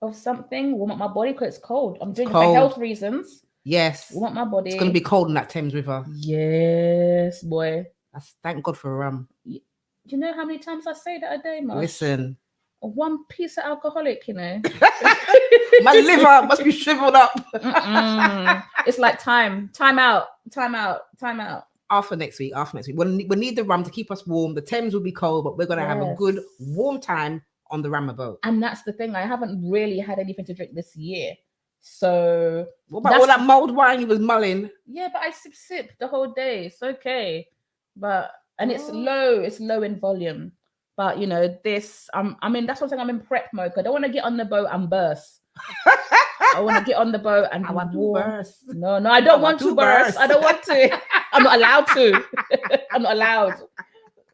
of something, warm up my body because it's cold. I'm doing it for health reasons. Yes. Warm up my body. It's going to be cold in that Thames River. Yes, boy. Thank God for a rum. Do you know how many times I say that a day, Marsh? Listen. 1 piece of alcoholic, you know. My liver must be shriveled up. It's like time out. After next week. We'll need the rum to keep us warm. The Thames will be cold, but we're going to have a good warm time on the Rama boat. And that's the thing. I haven't really had anything to drink this year. So what about all that mulled wine you was mulling? Yeah, but I sip the whole day. It's okay. And it's low in volume. But you know, this that's what I'm saying. I'm in prep mode. I don't want to get on the boat and burst. I want to get on the boat and I want to burst. No, I don't want to burst. I don't want to. I'm not allowed to. I'm not allowed.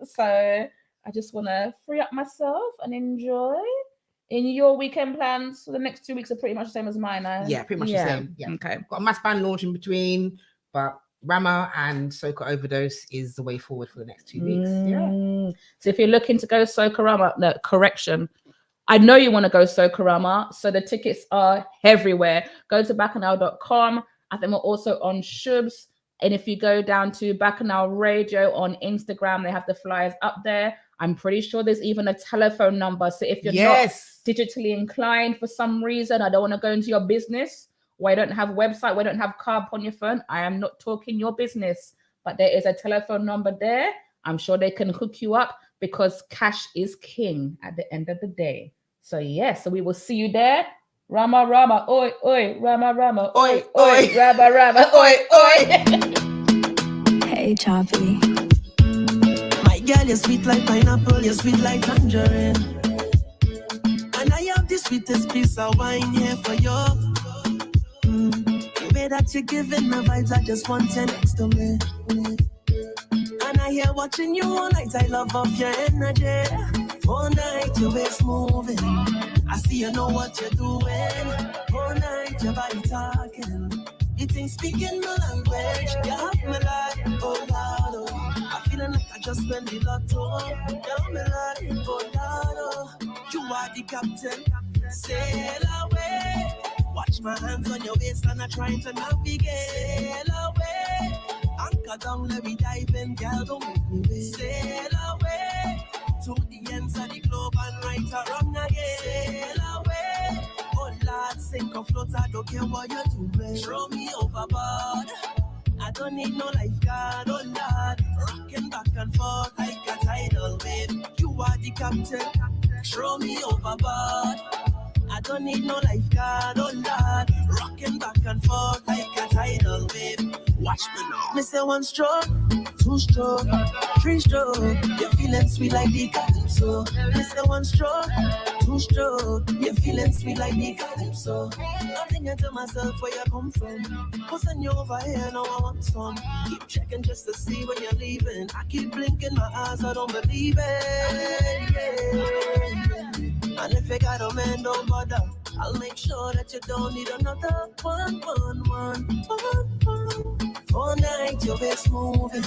So I just want to free up myself and enjoy. In your weekend plans for the next 2 weeks are pretty much the same as mine. Yeah, pretty much the same. Yeah. Okay. Got a mass band launch in between, but Rama and Soca Overdose is the way forward for the next 2 weeks. Yeah. So if you're looking to go Soca Rama, no, correction. I know you want to go Soca Rama, so the tickets are everywhere. Go to bacchanal.com. I think we're also on Shubs. And if you go down to Bacchanal Radio on Instagram, they have the flyers up there. I'm pretty sure there's even a telephone number. So if you're not digitally inclined for some reason, I don't want to go into your business, or I don't have a website, or I don't have carb on your phone, I am not talking your business. But there is a telephone number there. I'm sure they can hook you up because cash is king at the end of the day. So so we will see you there. Rama, Rama, oi, oi, Rama, Rama, oi, oi, Rama, Rama, oi, oi. Hey, Choppy. My girl, you're sweet like pineapple, you're sweet like tangerine. And I have the sweetest piece of wine here for you. The way that you're giving my vibes, I just want you next to me. And I hear watching you all night, I love up your energy. All night, your waist moving. I see you know what you're doing. All night, your body talking. It ain't speaking my language. You have me like, oh Lord, oh. I'm feeling like I just went the lotto. You have me like, oh Lord, oh. You are the captain. Sail away. Watch my hands on your waist and I'm trying to navigate. Sail away. Anchor down, let me dive in, girl, don't make me wait. Sail away to the ends of the globe and right or wrong again. Sail away. Oh Lord, sink or float, I don't care what you're doing. Throw me overboard. I don't need no lifeguard, oh Lord. Rocking back and forth like a tidal wave. You are the captain. Throw me overboard. I don't need no lifeguard, oh Lord. Rocking back and forth like a tidal wave. Watch me now. Me say one stroke, two stroke, three stroke. You're feeling sweet like the calypso. Me say one stroke, two stroke. You're feeling sweet like the calypso. I'm thinking to myself where you come from. What's on you over here? Now I want some. Keep checking just to see when you're leaving. I keep blinking my eyes, I don't believe it. Yeah. And if you got a man, don't bother. I'll make sure that you don't need another one. All night your waist moving.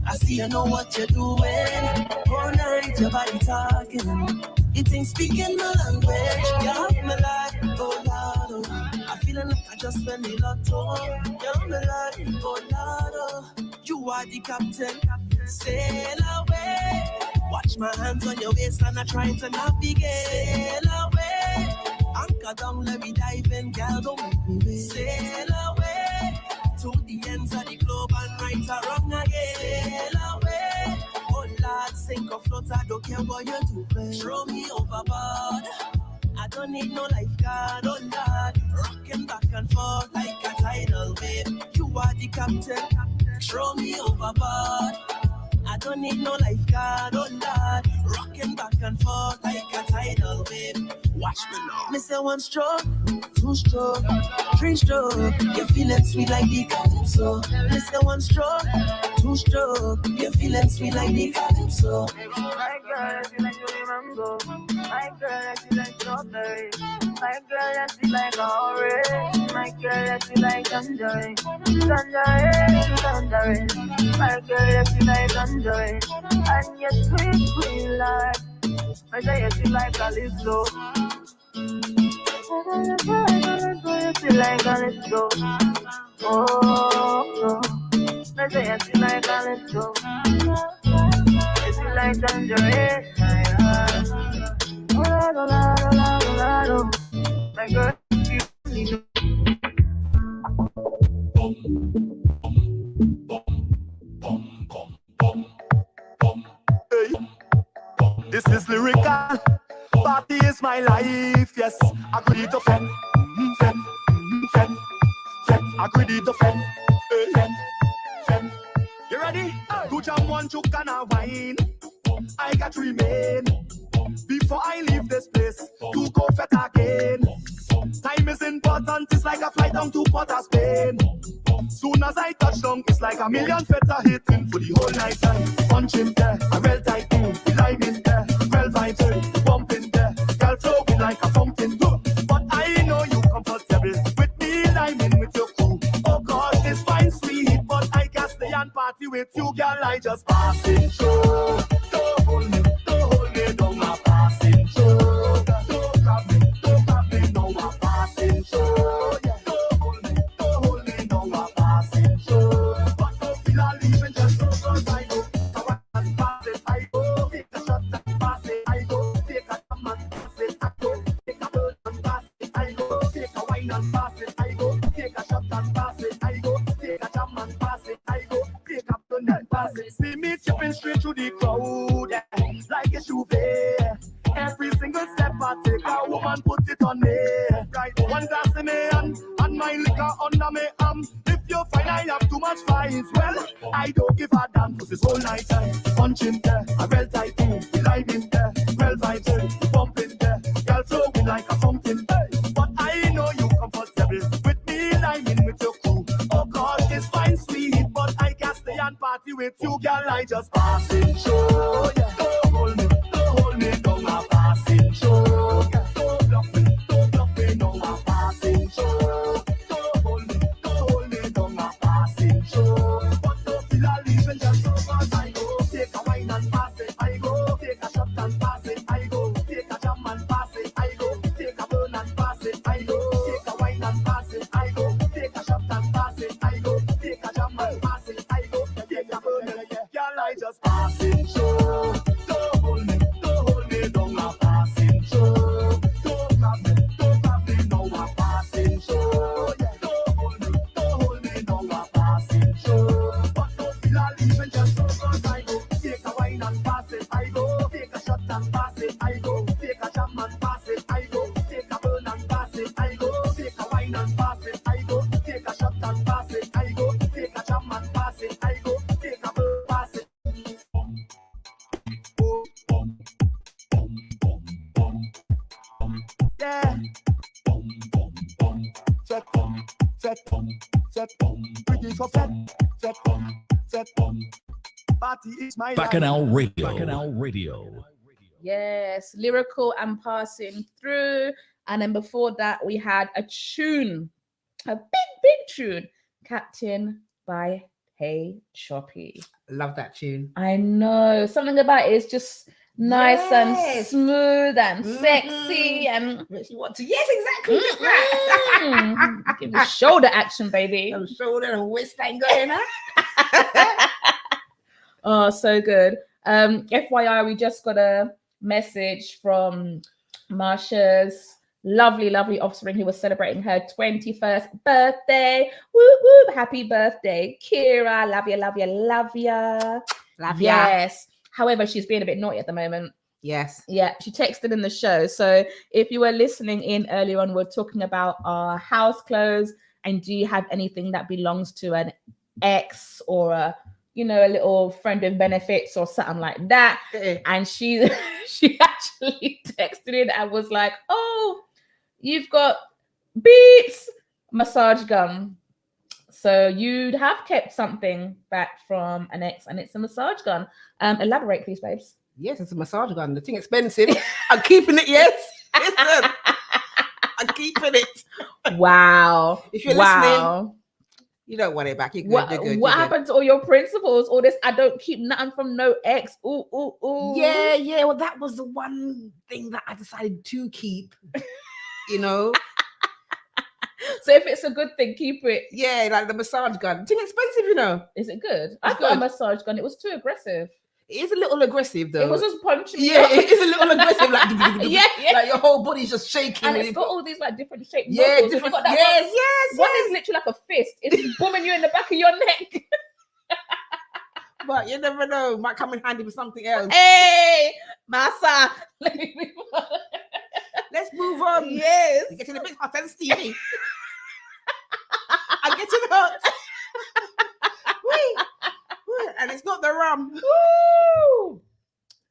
I see you know what you're doing. All night your body talking. It ain't speaking my language. You have me like, oh Lord, oh. I'm feeling like I just spent the lotto. You have me like, oh Lord, oh. You are the captain. Sail away. Watch my hands on your waist and I'm trying to navigate. Sail away. Anchor down, let me dive in, girl, don't make me wait. Sail away to the ends of the globe and right or wrong again. Sail away. Oh Lord, sink or float, I don't care what you do. Throw me overboard. I don't need no lifeguard, oh Lord. Rocking back and forth like a tidal wave. You are the captain. Throw me overboard. I don't need no lifeguard, oh Lord. Rocking back and forth like a tidal wave. Watch me now. Me say one stroke, two stroke, three stroke. You're feeling sweet like the calypso. Me say one stroke, two stroke. You're feeling sweet like the calypso. My girl, I feel like you mango. My girl, I feel like strawberry. My girl, I feel like orange. My girl, I feel like tangerine. Tangerine. My girl, I feel like tangerine. And you're sweet like. I say you feel like calypso. You feel like calypso. Oh. I say you feel like calypso. You feel like tangerine. My girl, you This is lyrical. Party is my life. Yes, agree to fed. Agree to fed. You ready? To jam one chook and a wine. I got remain. Before I leave this place, to go fet again. Time is important, it's like a flight down to Port of Spain. Soon as I touch down, it's like a million feta hitting for the whole night time. Punch in there, a real tight tune, lime in there, well vibes, bump in there, girl flowing like a fountain. But I know you comfortable with me liming with your crew. Oh gosh, this fine sweet, but I can't stay and party with you, girl. I just passing through. Don't hold me down, I'm passing through. Don't grab me, no, I'm passing through. Yeah. Don't hold me, no, I'm passing through. But don't feel I leaving just because I go. Come on, pass it, I go. Take a shot and pass it, I go. Take a jam and pass it, I go. Take a bird and pass it, I go. Take a wine and pass it, I go. Take a shot and pass it, I go. Take a jam and pass it, I go. Take a bird and pass it. See me chipping straight through the crowd, yeah. Like a shoe. Every single step I take, a woman put it on me. Right, one glass in me hand, and my liquor under me arm. If you find I have too much fights, well, I don't give a damn, cause it's all night time. Punch in there, a real tight tune, lime in there, well vibes, bump in there, girl flowing like a fountain. But I know you comfortable with me liming with your crew. Oh gosh, it's fine sweet, but I can't stay and party with you, girl. I just passing through. Yeah. Don't hold me down, I'm passing through. Don't block me, no, I'm passing through. Don't hold me down, I'm passing through. But don't feel I leaving just so fast, I go. Take a wine and pass it, I go. Take a shot and pass it, I go. Take a jam and pass it, I go. Take a burn and pass it, I go. Take a wine and pass it, I go. Take a shot and pass it, I go. Take a jam and pass it, I go. Take a burn and girl, I just passing through. set. Pretty so set, set, set. Party is my life. Bacchanal Radio. Yes, lyrical and passing through. And then before that, we had a tune, a big tune, Captain by Hey Choppy. Love that tune. I know. Something about it is just nice and Yes. smooth and sexy and Makes you want to. Yes, exactly. give me shoulder action, baby. Some shoulder and waistline going on. Oh, so good. FYI, we just got a message from Marsha's lovely offspring who was celebrating her 21st birthday. Whoop whoop! Happy birthday, Kira. Love ya. Love ya. Yes. However, she's being a bit naughty at the moment. Yes. Yeah, she texted in the show. So if you were listening in earlier on, we're talking about our house clothes. And do you have anything that belongs to an ex or a little friend with benefits or something like that? And she actually texted in and was like, "Oh, you've got Beats massage gun. So you'd have kept something back from an ex, and it's a massage gun. Elaborate, please, babes." Yes, it's a massage gun. The thing expensive. I'm keeping it. Yes. Listen, I'm keeping it. Wow. If you're listening, you don't want it back. You're good. You're good. What happened to all your principles? All this, I don't keep nothing from no ex. Ooh. Yeah. Well, that was the one thing that I decided to keep. So if it's a good thing, keep it. Yeah, like the massage gun. It's expensive, Is it good? I got a massage gun. It was too aggressive. It is a little aggressive, though. It was just punching me. Yeah, it is a little aggressive. Like, yeah. Like your whole body's just shaking. And it's got all these like different shaped Yeah, muscles. different. Got that Yes. One is literally like a fist. It's booming you in the back of your neck. But you never know. Might come in handy for something else. Hey, massa. Let's move on. Yes. It's getting a bit hot and steamy. I'm getting hot. Wait. And it's not the rum. Woo!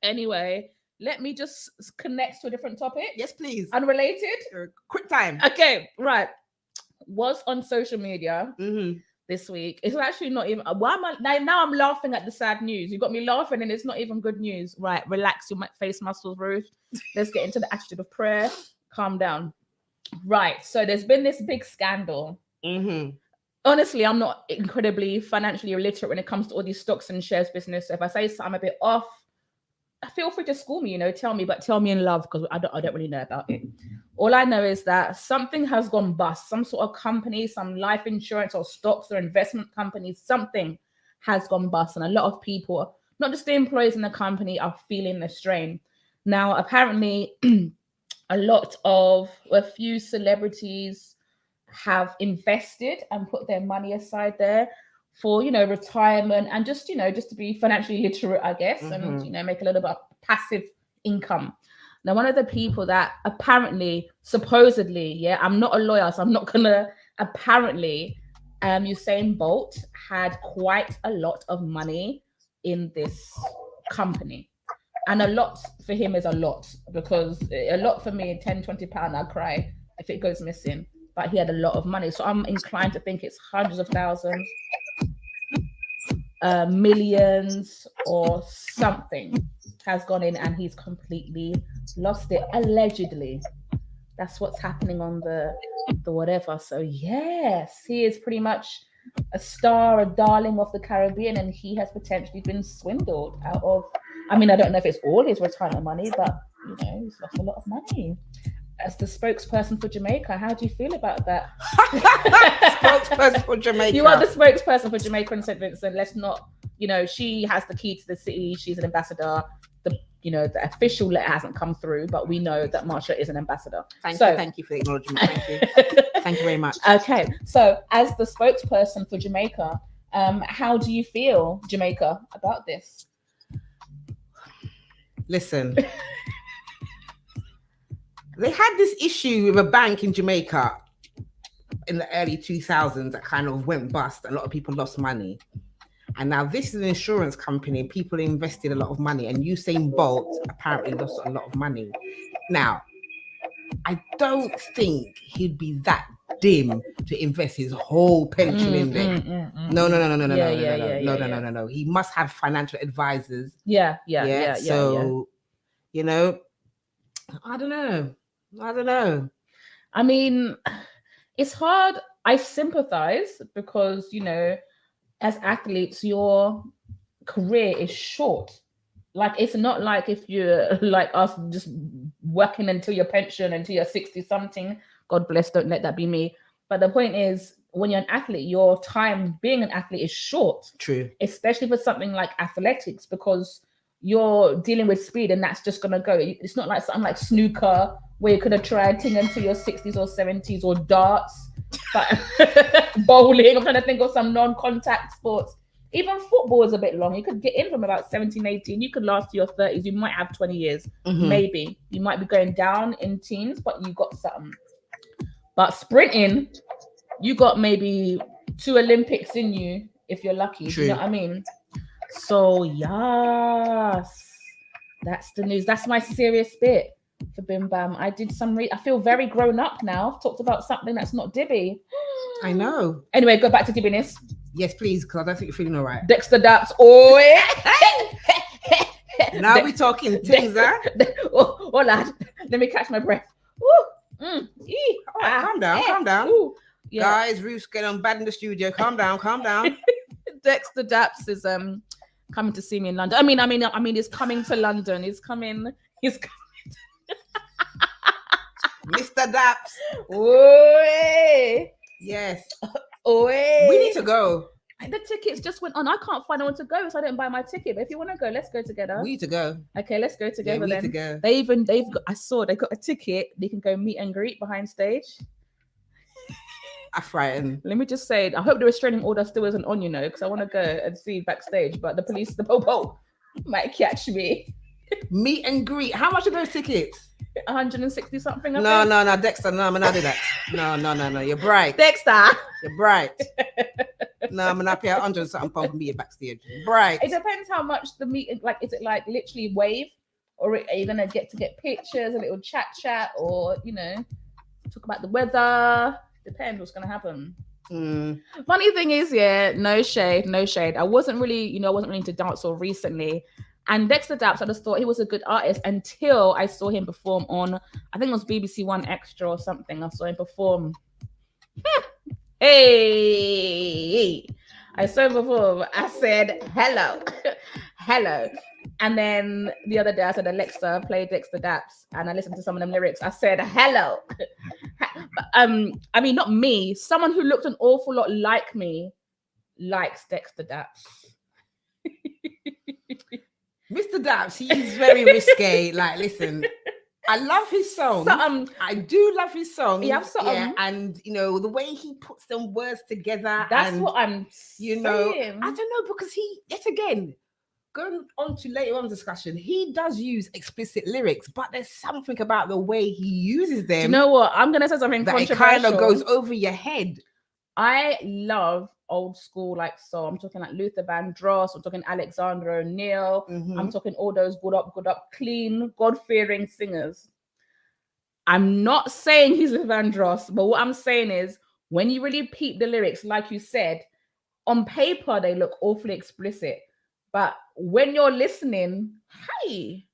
Anyway, let me just connect to a different topic. Yes, please. Unrelated. Quick time. Okay, right. Was on social media Mm-hmm. this week. It's actually not even. Why am I now? I'm laughing at the sad news. You got me laughing, and it's not even good news. Right, relax your face muscles, Ruth. Let's get into the attitude of prayer. Calm down. Right. So there's been this big scandal. Mm-hmm. Honestly, I'm not incredibly financially illiterate when it comes to all these stocks and shares business. So if I say something a bit off, feel free to school me, tell me in love, because I don't really know about it. All I know is that something has gone bust. Some sort of company, some life insurance or stocks or investment companies, something has gone bust. And a lot of people, not just the employees in the company, are feeling the strain. Now, apparently, a few celebrities have invested and put their money aside there for retirement and just to be financially literate, I guess, and make a little bit of passive income. Now, one of the people that apparently, supposedly, I'm not a lawyer, so I'm not gonna. Apparently, Usain Bolt had quite a lot of money in this company, and a lot for him is a lot, because a lot for me, £10-20, I'll cry if it goes missing. But he had a lot of money, so I'm inclined to think it's hundreds of thousands, millions, or something has gone in, and he's completely lost it. Allegedly, that's what's happening on the whatever. So yes, he is pretty much a star, a darling of the Caribbean, and he has potentially been swindled out of. I mean, I don't know if it's all his retirement money, but he's lost a lot of money. As the spokesperson for Jamaica, how do you feel about that? Spokesperson for Jamaica. You are the spokesperson for Jamaica and St. Vincent. Let's not, she has the key to the city. She's an ambassador. The official letter hasn't come through, but we know that Marsha is an ambassador. Thank you for the acknowledgement. Thank you. Thank you very much. Okay, so as the spokesperson for Jamaica, how do you feel, Jamaica, about this? Listen. They had this issue with a bank in Jamaica in the early 2000s that kind of went bust. A lot of people lost money. And now this is an insurance company. People invested a lot of money. And Usain Bolt apparently lost a lot of money. Now, I don't think he'd be that dim to invest his whole pension in there. No. He must have financial advisors. Yeah. So, you know, I don't know. I mean, it's hard. I sympathize because, you know, as athletes, your career is short. Like, it's not like if you're like us, just working until your pension, until you're 60 something. God bless, don't let that be me. But the point is, when you're an athlete, your time being an athlete is short. True. Especially for something like athletics, because you're dealing with speed and that's just going to go. It's not like something like snooker where you could have tried thing until your 60s or 70s, or darts, but bowling. I'm trying to think of some non-contact sports. Even football is a bit long. You could get in from about 17, 18. You could last to your 30s. You might have 20 years, maybe. You might be going down in teens, but you got something. But sprinting, you got maybe 2 Olympics in you if you're lucky. True. You know what I mean? So, yes, that's the news. That's my serious bit for Bim Bam. I did some I feel very grown up now. I've talked about something that's not Dibby. I know. Anyway, go back to Dibbiness. Yes, please, because I don't think you're feeling all right. Dexter Daps. Oh, yeah. Now we're talking things, huh? Oh, lad. Let me catch my breath. Calm down. Ooh. Yeah. Guys, Ruth's getting on bad in the studio. Calm down. Dexter Daps is coming to see me in London. I mean, he's coming to London. He's coming. Mr. Daps. Oh, yes. Oh, we need to go. The tickets just went on. I can't find anyone to go, so I didn't buy my ticket. But if you want to go, let's go together. We need to go. Okay, let's go together then. To go. They've got. I saw they got a ticket. They can go meet and greet behind stage. I'm frightened. Let me just say, I hope the restraining order still isn't on, you know, because I want to go and see backstage. But the police, the popo, might catch me. Meet and greet. How much are those tickets? 160 something. No, Dexter. No, I'm not do that. No. You're bright. Dexter. You're bright. No, I'm not pay 100 something pound for me backstage. Bright. It depends how much the meeting. Like, is it like literally wave, or are you gonna get pictures, a little chat, or you know, talk about the weather? Depends what's gonna happen. Funny thing is, yeah, no shade. I wasn't really into dancehall recently. And Dexter Daps, I just thought he was a good artist until I saw him perform on, I think it was BBC One Extra or something. I saw him perform. Hey, I saw him perform. I said, hello. And then the other day I said, Alexa, play Dexter Daps. And I listened to some of them lyrics. I said, hello. I mean, not me. Someone who looked an awful lot like me likes Dexter Daps. Mr. Daps, he's very risque. Like, listen, I love his songs. I do love his songs. Yeah, and you know the way he puts them words together. That's what I'm saying. I don't know, because he, yet again, going on to later on discussion, he does use explicit lyrics, but there's something about the way he uses them. Do you know what? I'm gonna say something that controversial. It kind of goes over your head. I love old school, like, so I'm talking like Luther Vandross, I'm talking Alexander O'Neill, I'm talking all those good up, clean, God-fearing singers. I'm not saying he's a Vandross, but what I'm saying is, when you really peep the lyrics, like you said, on paper they look awfully explicit, but when you're listening, hey,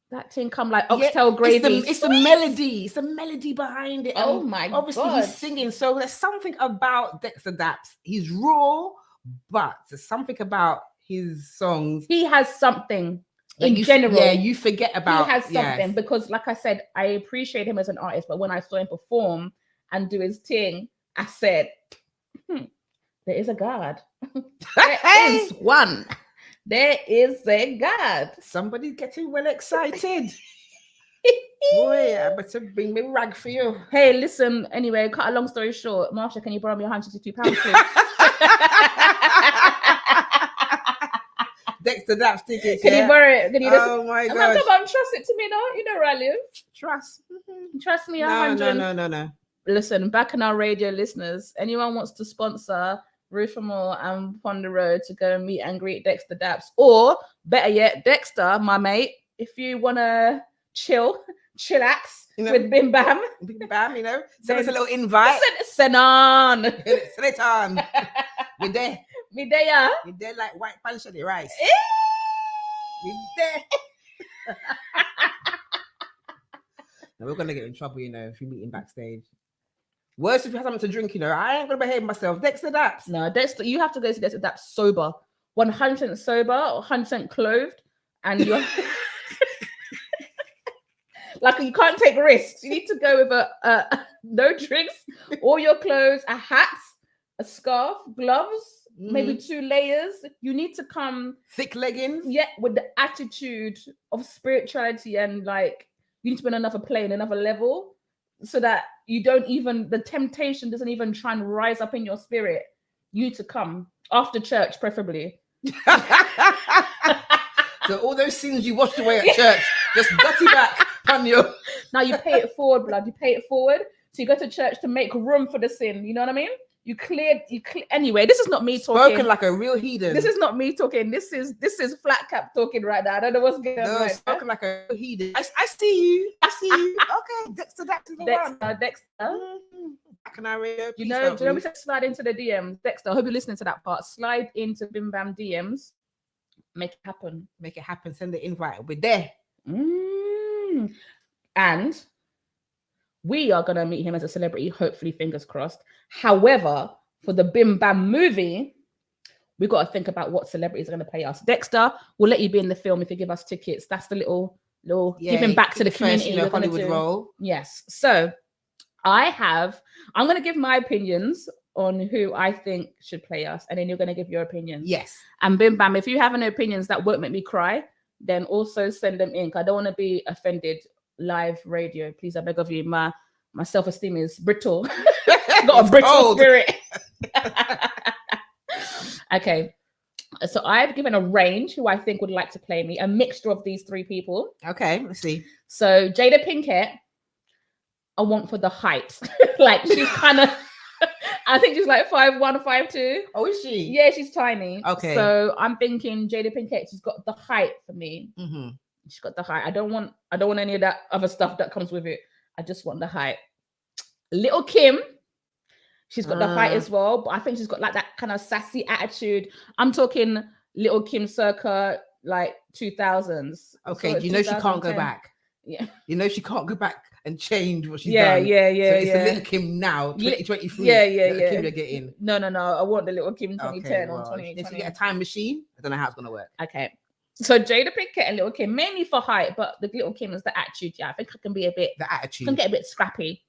that thing come like oxtail gravy. It's the melody. It's the melody behind it. Oh my God. Obviously, he's singing. So there's something about Dexter Daps. He's raw, but there's something about his songs. He has something in general. Yeah, you forget about. He has something because, like I said, I appreciate him as an artist, but when I saw him perform and do his thing, I said, there is a God. There is one. There is a God. Somebody's getting well excited. Boy, I better bring me rag for you. Hey, listen, anyway, cut a long story short. Marsha, can you borrow me £162, please? Dexter Daps tickets. Can you borrow it? Can you oh my God. Trust it to me now. You know where I live. Trust. Trust me, No. Listen, Bacchanal Radio listeners, anyone wants to sponsor Ruth Amor and Pond the Road to go and meet and greet Dexter Daps, or better yet, Dexter, my mate, if you want to chill, chillax You know, with Bim Bam. Bim Bam, you know, send us a Then- little invite. Send on. Send it on. We're there. Me there. We're there like white punch at the rice. We're there. Now we're gonna get in trouble, you know, if you meet him backstage. Worse if you have something to drink, you know. I ain't gonna behave myself. Dexter Daps. No, Dexter, you have to go to Dexter Daps sober. 100% sober, 100% clothed, and you're like you can't take risks. You need to go with a no drinks, all your clothes, a hat, a scarf, gloves, maybe 2 layers. You need to come thick leggings. Yeah, with the attitude of spirituality, and like you need to be on another plane, another level, so that you don't even the temptation doesn't even try and rise up in your spirit. You need to come after church, preferably. So all those sins you washed away at church, just gutty back on you. Now you pay it forward, blood. You pay it forward. So you go to church to make room for the sin. You know what I mean? You cleared. Anyway, this is not me talking. Spoken like a real heathen. This is not me talking. This is flat cap talking right now. I don't know what's going on. No, spoken like a real heathen. I see you. I see you. Okay, Dexter, that's the one. Dexter. Can I read? Do you know we said slide into the DMs? Dexter, I hope you're listening to that part. Slide into Bim Bam DMs. Make it happen. Make it happen. Send the invite. We're there. And we are going to meet him as a celebrity, hopefully, fingers crossed. However, for the Bim Bam movie, we've got to think about what celebrities are going to play us. Dexter, we'll let you be in the film if you give us tickets. That's the little giving back to the community. First, Hollywood role. Yes. So I'm going to give my opinions on who I think should play us, and then you're going to give your opinions. Yes. And Bim Bam, if you have any opinions that won't make me cry, then also send them in. I don't want to be offended live radio. Please, I beg of you. My self-esteem is brittle. Got a brittle spirit. Okay. So I've given a range who I think would like to play me, a mixture of these 3 people. Okay, let's see. So Jada Pinkett, I want for the height. Like she's kind of, I think she's like 5'1", 5'2". Oh, is she? Yeah, she's tiny. Okay. So I'm thinking Jada Pinkett, she's got the height for me. Mm-hmm. She's got the height. I don't want any of that other stuff that comes with it. I just want the height. Little Kim, she's got the height as well, but I think she's got like that kind of sassy attitude. I'm talking Little Kim circa like 2000s. Okay, So you know she can't go 2010. back. Yeah. You know she can't go back and change what she's Yeah, done. yeah. So it's a Little Kim now, 2023. Yeah. Little Kim you're getting. No. I want the Little Kim 2010 well, or 2020. if you get a time machine, I don't know how it's gonna work. Okay. So Jada Pinkett and Little Kim, mainly for height, but the Little Kim is the attitude. Yeah, I think I can be a bit. The attitude. Can get a bit scrappy.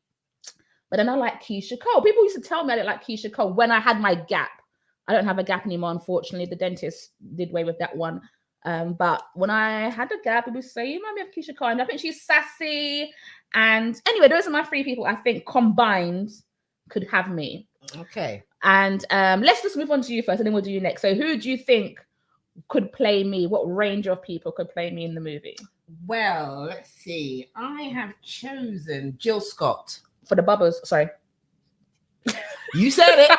But then I like Keisha Cole. People used to tell me I didn't like Keisha Cole when I had my gap. I don't have a gap anymore, unfortunately. The dentist did away with that one. But when I had a gap, people say, you might be of Keisha Cole. And I think she's sassy. And anyway, those are my 3 people I think combined could have me. Okay. And let's just move on to you first, and then we'll do you next. So who do you think could play me? What range of people could play me in the movie? Well, let's see. I have chosen Jill Scott. For the bubbers, sorry. You said it.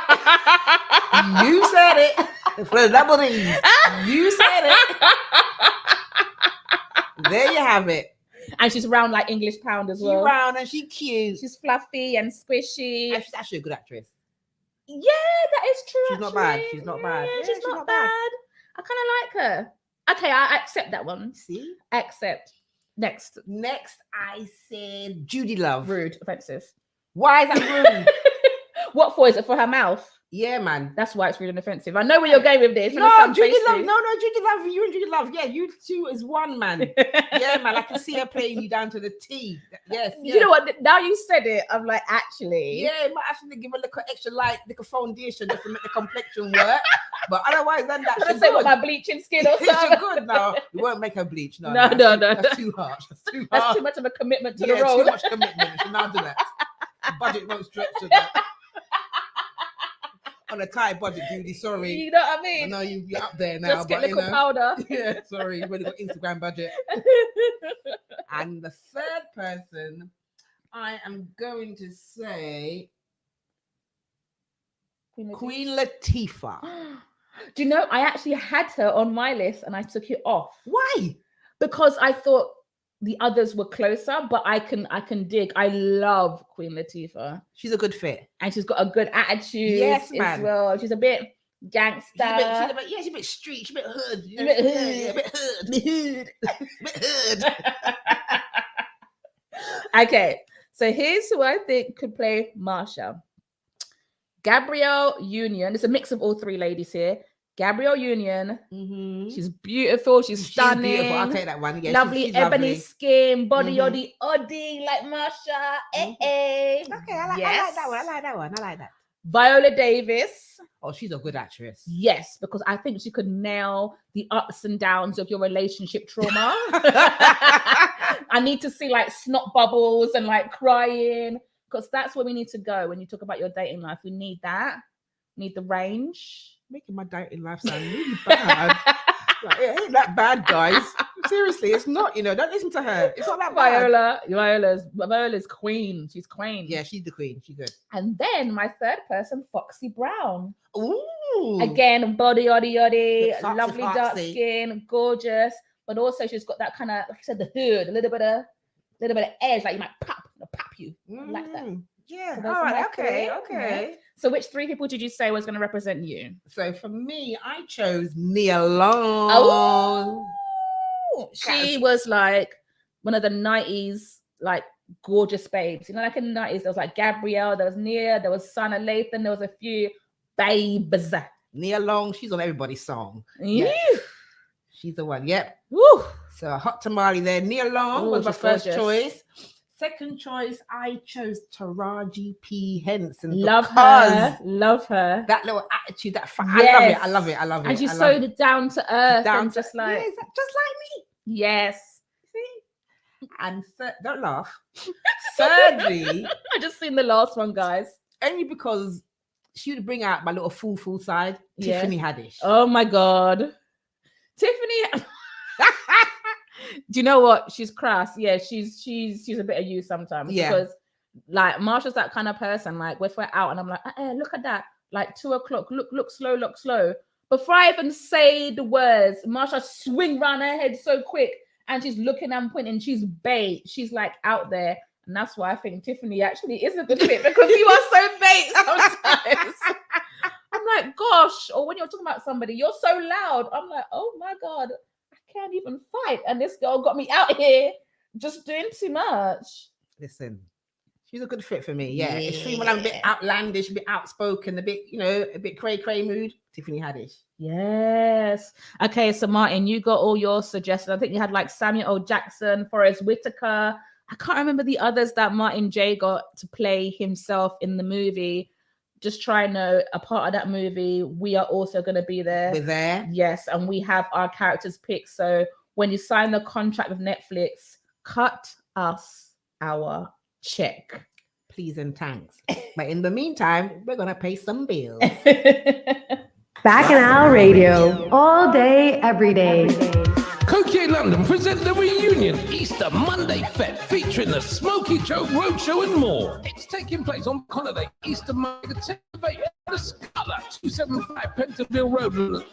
You said it. For the double D's. You said it. There you have it. And she's round like English pound as well. She's round and she's cute. She's fluffy and squishy. And she's actually a good actress. Yeah, that is true. She's not bad. She's not bad. Yeah, Yeah, she's not bad. I kind of like her. Okay, I accept that one. See? Accept. Next. I said Judy Love. Rude. Offensive. Why is that rude? What for? Is it for her mouth? Yeah, man. That's why it's rude and offensive. I know where you're going with this. No, Judy Love. No, Judy Love. You and Judy Love. Yeah, you two is one, man. Yeah, man. I can see her playing you down to the T. Yes. You know what? Now you said it, I'm like, actually. Yeah, it might actually give a little extra light, little foundation just to make the complexion work. But otherwise, then that's I say what my bleaching skin or she's something. good now. You won't make her bleach. No. That's too harsh. That's too harsh. That's too much of a commitment to the Yeah, role. too much commitment. She now do that. The budget won't stretch to that. On a tight budget, Judy. Sorry. You know what I mean? I know you're up there now. Just get but, little powder. Yeah, sorry. You've only got Instagram budget. And the third person, I am going to say Queen Latifah. Do you know, I actually had her on my list and I took it off. Why? Because I thought the others were closer, but I can dig. I love Queen Latifah. She's a good fit. And she's got a good attitude Yes, as man. well. She's a bit gangster. She's a bit street. She's a bit hood. You know? A bit hood. Yeah, a bit hood. Bit hood. Okay, so here's who I think could play Marsha. Gabrielle Union. It's a mix of all three ladies here. Gabrielle Union. Mm-hmm. She's beautiful. She's stunning. Beautiful. I'll take that one. Yeah, lovely she's ebony lovely. skin, body oddy like Marsha. Okay, I like that one. I like that. Viola Davis. Oh, she's a good actress. Yes, because I think she could nail the ups and downs of your relationship trauma. I need to see like snot bubbles and like crying, because that's where we need to go when you talk about your dating life. We need that. We need the range. Making my dating life sound really bad. Like, it ain't that bad, guys. Seriously, it's not. You know, don't listen to her. It's not that bad. Viola's queen. She's queen. Yeah, she's the queen. She's good. And then my third person, Foxy Brown. Ooh. Again, body, Foxy, lovely dark skin, gorgeous. But also she's got that kind of, like I said, the hood, a little bit of edge, like you might pop you. I like that. Yeah. So all right. three. Okay. So which three people did you say was going to represent you? So for me, I chose Nia Long. Oh, she was like one of the 90s, like gorgeous babes. You know, like in the 90s, there was like Gabrielle, there was Nia, there was Sana Lathan, there was a few babes. Nia Long, she's on everybody's song. Yeah. She's the one. Yep. Woo. So hot tamale there. Nia Long was my first choice. Second choice, I chose Taraji P. Henson. Love her. That little attitude, that yes. I love it. And she's so down to earth. Down just like just like me. Yes. See? And don't laugh. Thirdly, I just seen the last one, guys. only because she would bring out my little full side. Yeah. Tiffany Haddish. Oh my God. Tiffany. Do you know what? She's crass. Yeah, she's a bit of you sometimes. Yeah. Because like Marsha's that kind of person. Like if we're out and I'm like, look at that. Like 2:00. Look slow. Before I even say the words, Marsha swing round her head so quick, and she's looking and pointing. She's bait. She's like out there, and that's why I think Tiffany actually is a good fit, because you are so bait sometimes. I'm like, gosh. Or when you're talking about somebody, you're so loud. I'm like, oh my God. Can't even fight, and this girl got me out here just doing too much. Listen, she's a good fit for me. Yeah. It's when I'm a bit outlandish, a bit outspoken, a bit cray mood. Tiffany Haddish. Yes. Okay, so Martin, you got all your suggestions. I think you had like Samuel L. Jackson, Forrest Whitaker. I can't remember the others that Martin J got to play himself in the movie. Just try and know, a part of that movie, we are also going to be there. We're there. Yes, and we have our characters picked. So when you sign the contract with Netflix, cut us our check. Please and thanks. But in the meantime, we're going to pay some bills. Bacchanal Radio, all day, every day. Coquet London present the reunion Easter Monday Fete featuring the Smoky Joe Roadshow and more. It's taking place on holiday Easter Monday, the 10th of April, the Scala, 275 Pentonville Road,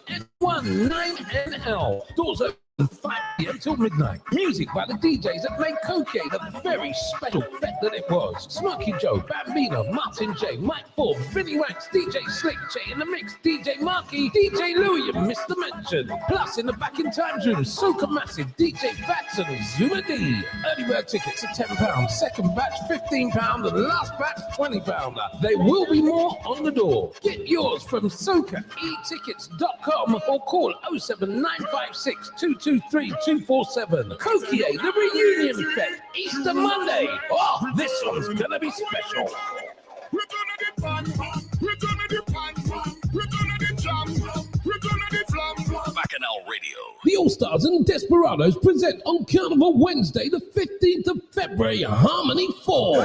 N19NL. Doors open 5 p.m. till midnight. Music by the DJs that made Coquet the very special fete that it was. Smoky Joe, Bambino, Martin J, Mike Forbes, Vinnie Wax, DJ Slick J in the mix, DJ Marky, DJ Louie and Mr. Mention. Plus in the Back in Times room, Soca Massive, DJ Bats and Zuma D. Early bird tickets are £10, second batch £15 and last batch £20. There will be more on the door. Get yours from socaetickets.com or call 07956 223-247. Coquier, the reunion fete, Easter Monday. Oh, this one's gonna be special. Bacchanal Radio. The All-Stars and Desperados present on Carnival Wednesday, the 15th of February, Harmony 4.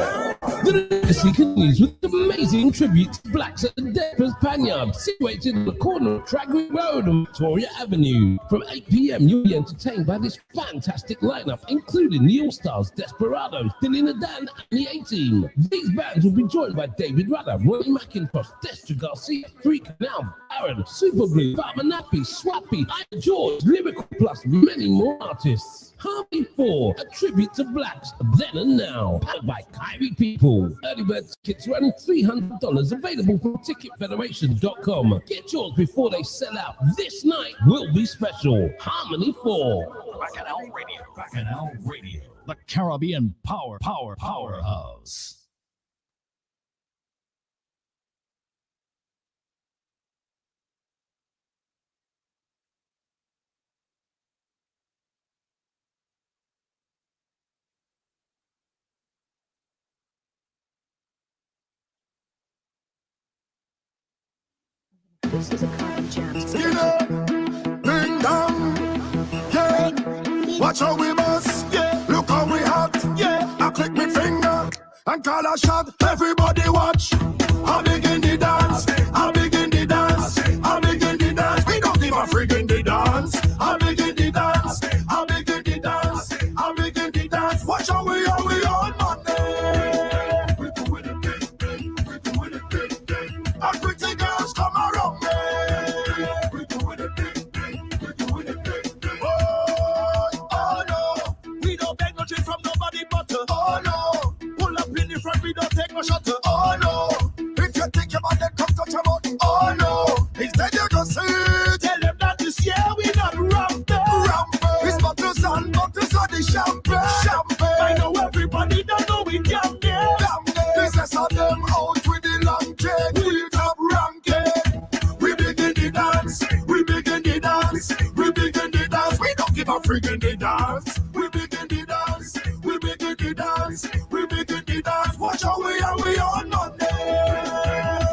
The legacy continues with amazing tribute to Blacks at the Deppers Panyard, situated in the corner of Tragway Road and Victoria Avenue. From 8 p.m, you'll be entertained by this fantastic lineup, including the All-Stars, Desperados, Dilly Nadan, and the A-Team. These bands will be joined by David Rudder, Ronnie McIntosh, Destra Garcia, Freak Now, Baron, Superglue, Baba Nappy, Swappy, I George, Lyrical Plus, many more artists. Harmony 4, a tribute to blacks then and now. Powered by Kyrie People. Early bird tickets running $300, available from ticketfederation.com. Get yours before they sell out. This night will be special. Harmony 4. Bacchanal Radio, the Caribbean powerhouse. This is a coffee jam. Skinner, ding dong, yeah. Watch how we bust, yeah. Look how we hot, yeah. I click my finger and call a shot. Everybody watch. I begin the dance. I begin the dance. I begin the dance. We don't give a freak in the dance. I begin the dance. I begin the dance. I begin the dance. Watch how we on Monday. We doing it big, big. We doing it big, big. And pretty girls come around me. We doing it big, big. We doing it big, big. Oh no. We don't beg no drink from nobody but oh no. Pull up in the front, we don't take no shot. Oh no. If you think about that, come touch your body. Oh no. Instead you go see. Tell them that this year we not rampant. It's bottles on the champagne. I know everybody don't know we damn there. This is how them out with the long chain. We top ranking. We begin the dance. We begin the dance. We begin the dance. We don't give a freak in the dance. We begin the dance. We begin the dance. We begin the dance. Watch how we on Monday.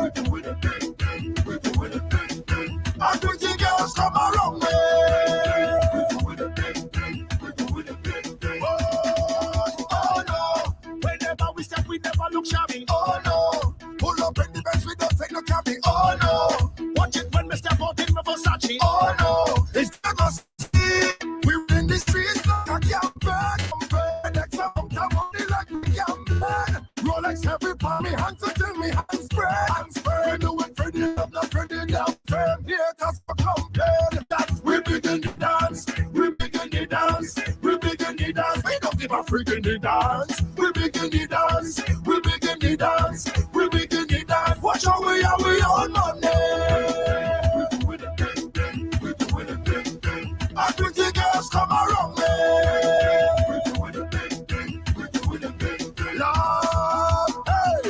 We doing it big, big. We doing it big, big. And pretty girls come around me. We doing it big, big. We doing it big, big. Oh no. Whenever we step, we never look shabby. Oh no. Pull up in the bench, we don't take no cabby. Oh no. Watch it when we step out in my Versace. Oh no. It's never see. We're in the streets like a campaign. Next time, I'm money like a campaign. Rolex heavy palm, me hands until me hands spread. We do it for the love, not for the damn fame. Haters for complain. That's we begin the dance. We begin the dance. We begin the dance. We don't give a freak in the dance. We begin the dance. We begin the dance. We begin the dance. Watch how we on Monday. We doing it big, big. We doing it big, big. And pretty girls come around me. We doing it big, big. We doing it big, big. Lord, hey.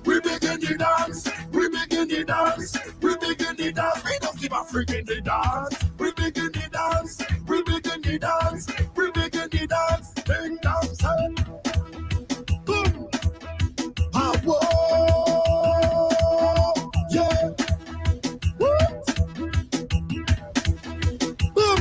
We begin the dance. We begin the dance. We begin the dance. We don't give a freak in the dance. We begin the dance. We begin the dance. We begin the dance. Ding dong, son. Boom. Power. Yeah. Woo. Boom.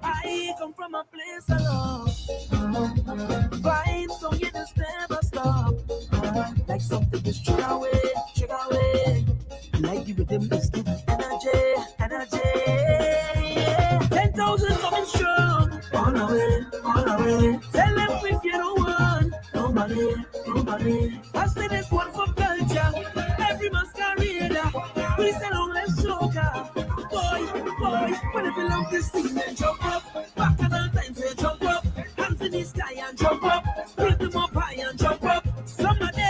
I come from a place I love. Vibes don't get this never stop. Like something is trigger away. Like the rhythm is the energy. 10,000 coming strong. All the way. Tell them if you don't want nobody. I say this one for culture. Every masquerader. We say long live Soca. Boy, when it belongs to scene and jump up. Back at the time say jump up. Hands in the sky and jump up. Build them up high and jump up. Somebody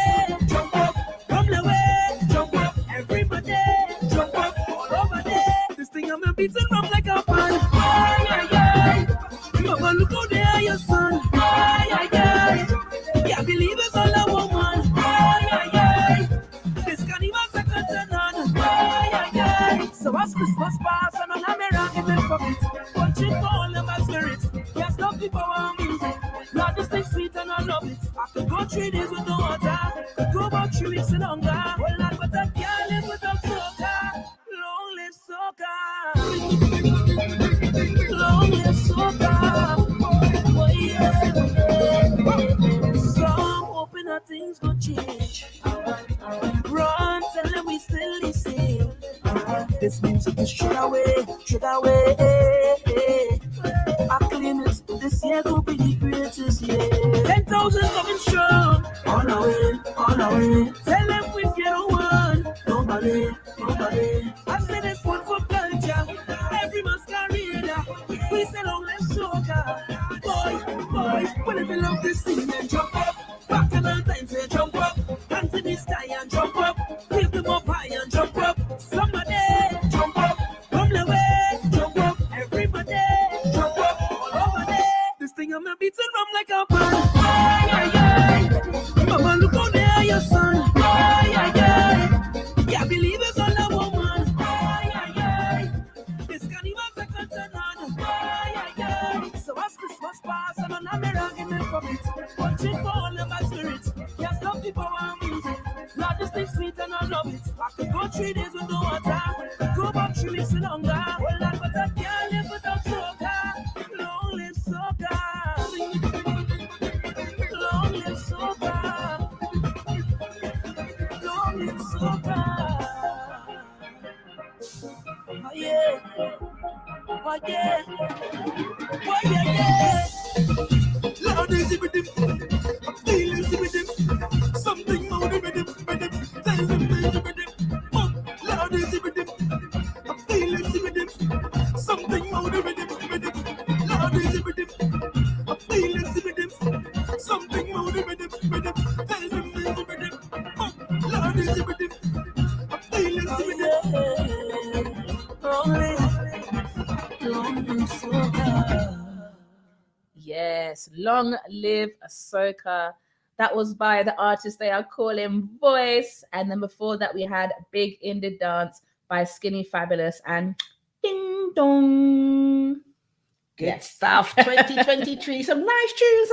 jump up. Come the way, jump up. Everybody jump up. All over there. This thing I'm beating up like a pan. Aye. Mama, look out there, your son. Aye. Can't believe it's all a woman. Aye. This carnival's a curtain on. Aye. So as Christmas pass and on a rocket and pocket, watching for all of my spirit. Can't stop the power of music. Lord, this thing sweet and I love it. I could go 3 days with no water. Could go about 3 weeks in hunger. Well, Lord, but I can't live This music is sugar away. I claim it, this year will be the greatest year. 10,000 coming strong, on our way. Tell them we get a one, nobody. I say this one for culture, every masquerade. We say long live soca. Boy, whenever you love this thing, then jump up. Back in the time, say jump up. Hands in the sky and jump up. Give them up high and jump up. Somebody jump up. Come the way, jump up. Everybody jump up. All over there. This thing I'm beating rum like a band. Mama, look out there, your son. Yeah, believe it's all a woman. This carnival's a curtain on. So as Christmas pass, I'm an argument from it. Watching for all of my spirit. Can't stop the power of music. Lord, this thing sweet and I love it. I could go 3 days with no water. Go back 3 weeks in hunger. Well, that's what I can't live without soca. Long live soca. Long live soca. Long live soca. Oh yeah. Oh yeah. Oh yeah. Lord is with him. I'm feeling with him. Something more with him. Tell him with him. Lord is with him. I'm feeling with him. Something more with him. Lord is with him. I'm feeling with him. Something more with him. Tell him with him. Lord is with him. I'm feeling with him. Yes, long live soca. That was by the artist they are calling Voice. And then before that, we had Big in the Dance by Skinny Fabulous and Ding Dong. Good stuff. 2023. Some nice tunes.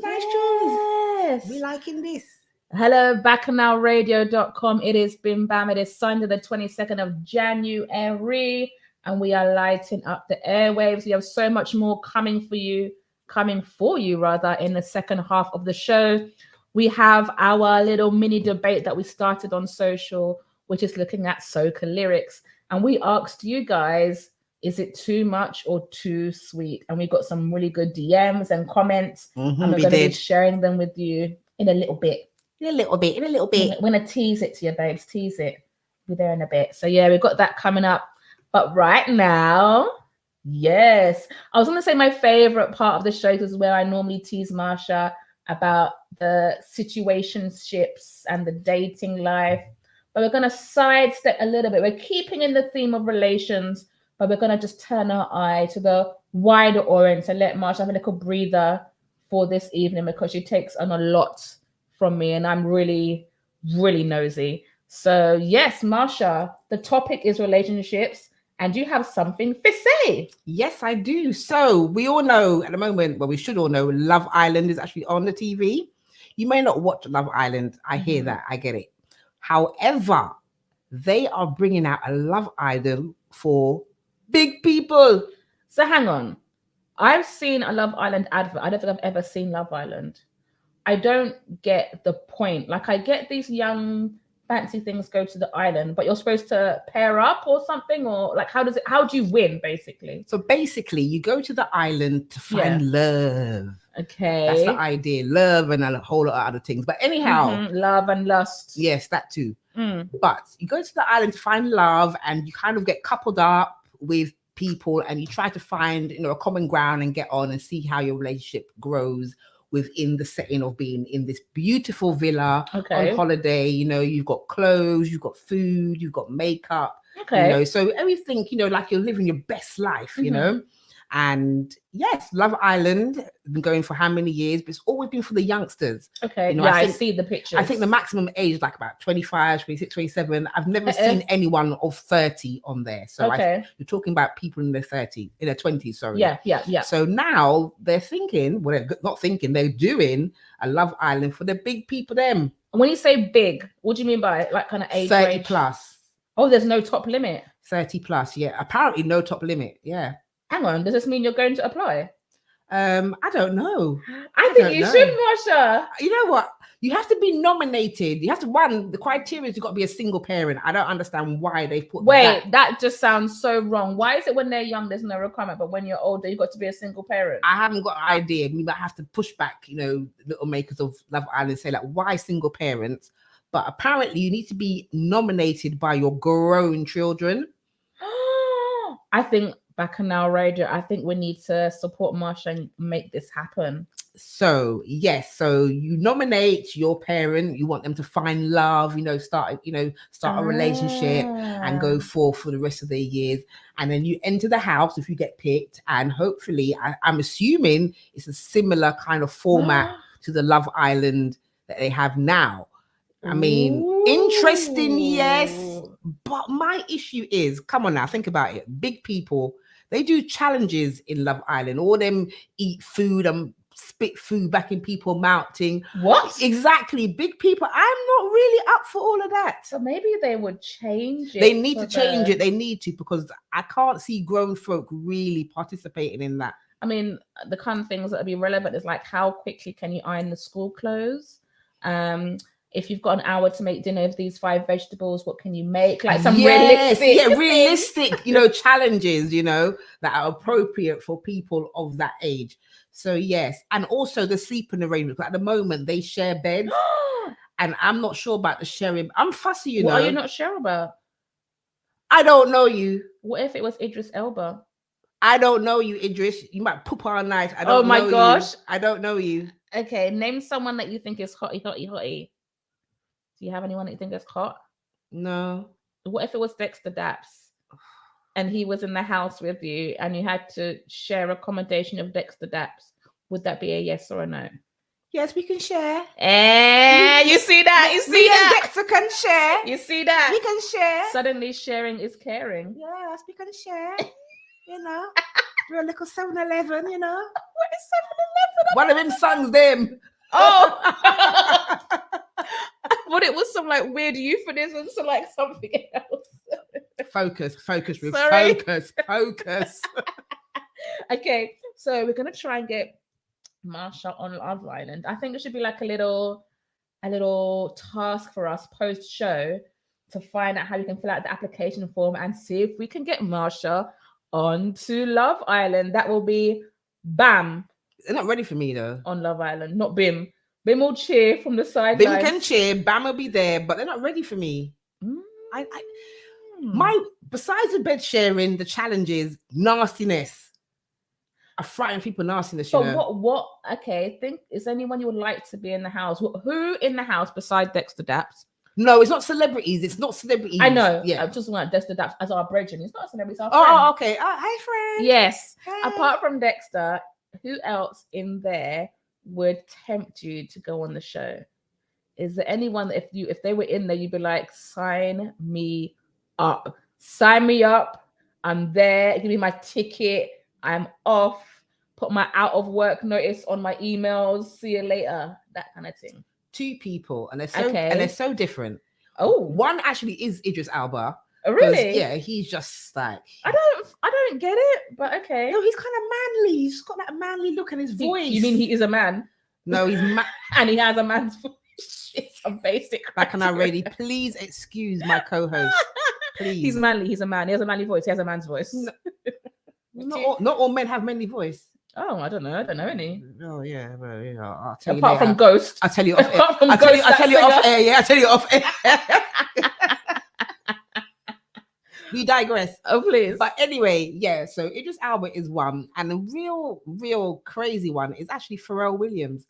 Yes. We liking this. Hello, bacchanalradio.com. It is Bim Bam. It is Sunday, the 22nd of January, and we are lighting up the airwaves. We have so much more coming for you in the second half of the show. We have our little mini debate that we started on social, which is looking at soca lyrics. And we asked you guys, is it too much or too sweet? And we got some really good DMs and comments. And we're going to be sharing them with you in a little bit. In a little bit. We're going to tease it to you, babes. Tease it. Be there in a bit. So yeah, we've got that coming up. But right now, yes, I was going to say my favorite part of the show is where I normally tease Marsha about the situationships and the dating life. But we're going to sidestep a little bit. We're keeping in the theme of relations, but we're going to just turn our eye to the wider audience and let Marsha have a little breather for this evening because she takes on a lot from me and I'm really, really nosy. So yes, Marsha, the topic is relationships. And you have something to say. Yes, I do. So we all know at the moment, well, we should all know Love Island is actually on the TV. You may not watch Love Island. I hear that. I get it. However, they are bringing out a Love Island for big people. So hang on. I've seen a Love Island advert. I don't think I've ever seen Love Island. I don't get the point. Like I get these young fancy things go to the island, but you're supposed to pair up or something, or like how do you win basically? So basically you go to the island to find love. Okay, that's the idea. Love and a whole lot of other things, but anyhow, love and lust, yes, that too. But you go to the island to find love and you kind of get coupled up with people and you try to find a common ground and get on and see how your relationship grows within the setting of being in this beautiful villa on holiday. You've got clothes, you've got food, you've got makeup, so everything, like you're living your best life, And yes, Love Island been going for how many years? But it's always been for the youngsters. I see the pictures. I think the maximum age is like about 25, 26, 27. I've never seen anyone of 30 on there. So you're talking about people in their 30s, in their 20s, sorry. Yeah. So now they're thinking, well, they're not thinking, they're doing a Love Island for the big people, them. When you say big, what do you mean by like kind of age 30 range? plus. Oh, there's no top limit. 30 plus, yeah. Apparently no top limit, yeah. Hang on, does this mean you're going to apply? I don't know. I think you should, Marsha. You know what? You have to be nominated. You have to the criteria is you've got to be a single parent. I don't understand why they put that just sounds so wrong. Why is it when they're young there's no requirement, but when you're older you've got to be a single parent? I haven't got an idea. We might have to push back, little makers of Love Island, say like, why single parents? But apparently you need to be nominated by your grown children. I think Bacchanal Radio, I think we need to support Marsha and make this happen. So yes, so you nominate your parent, you want them to find love, start a relationship and go forth for the rest of their years. And then you enter the house if you get picked. And hopefully, I'm assuming it's a similar kind of format to the Love Island that they have now. I mean, interesting, yes. But my issue is, come on now, think about it. Big people, they do challenges in Love Island. All them eat food and spit food back in people's mouth thing. What? Exactly. Big people. I'm not really up for all of that. So maybe they would change it. They need to change it. They need to, because I can't see grown folk really participating in that. I mean, the kind of things that would be relevant is like, how quickly can you iron the school clothes? If you've got an hour to make dinner of these 5 vegetables, what can you make? Like some realistic, challenges, that are appropriate for people of that age. So yes, and also the sleeping arrangements. At the moment, they share beds, and I'm not sure about the sharing. I'm fussy, What are you not sure about? I don't know you. What if it was Idris Elba? I don't know you, Idris. You might poop all night. I don't. Oh my gosh, I don't know you. Okay, name someone that you think is hottie. Do you have anyone that you think is hot? No. What if it was Dexter Daps and he was in the house with you and you had to share accommodation of Dexter Daps? Would that be a yes or a no? Yes, we can share. You see that? You see that? Dexter can share. You see that? We can share. Suddenly sharing is caring. Yes, we can share. Do a little 7-Eleven, What is 7-Eleven? One of them songs, them. Oh. But it was some like weird euphemism to like something else. Focus, Ruth. Sorry. Focus. Okay, so we're gonna try and get Marsha on Love Island. I think it should be like a little task for us post show to find out how we can fill out the application form and see if we can get Marsha onto Love Island. That will be Bam. They're not ready for me though. On Love Island, not Bim. Bim will cheer from the sidelines. Bim can cheer, Bam will be there, but they're not ready for me. Besides the bed sharing, the challenges, nastiness. I frighten people nastiness. What? Okay, is anyone you would like to be in the house? Who in the house beside Dexter Daps? No, it's not celebrities. I know. Yeah, I'm just like Dexter Daps as our brethren. It's not a celebrity. Oh, okay. Hi, friend. Yes. Hey. Apart from Dexter, who else in there would tempt you to go on the show? Is there anyone that if they were in there, you'd be like, sign me up. Sign me up. I'm there. Give me my ticket. I'm off. Put my out of work notice on my emails. See you later. That kind of thing. 2 people, and they're so different. Oh, one actually is Idris Elba. Oh, really? Yeah, he's just like I don't get it, but okay. No, he's kind of manly. He's got that manly look in his voice. You mean he is a man? No, he's and he has a man's voice. It's a basic. Bacchanal Radio. Please excuse my co-host. Please. He's manly. He's a man. He has a manly voice. He has a man's voice. No, not all men have manly voice. Oh, I don't know any. Oh yeah, well, yeah. I'll tell Apart you from Ghost. I'll tell you off air. I'll tell you off air. Yeah, I'll tell you off air. We digress. Oh, please. But anyway, yeah. So Idris Elba is one, and the real crazy one is actually Pharrell Williams.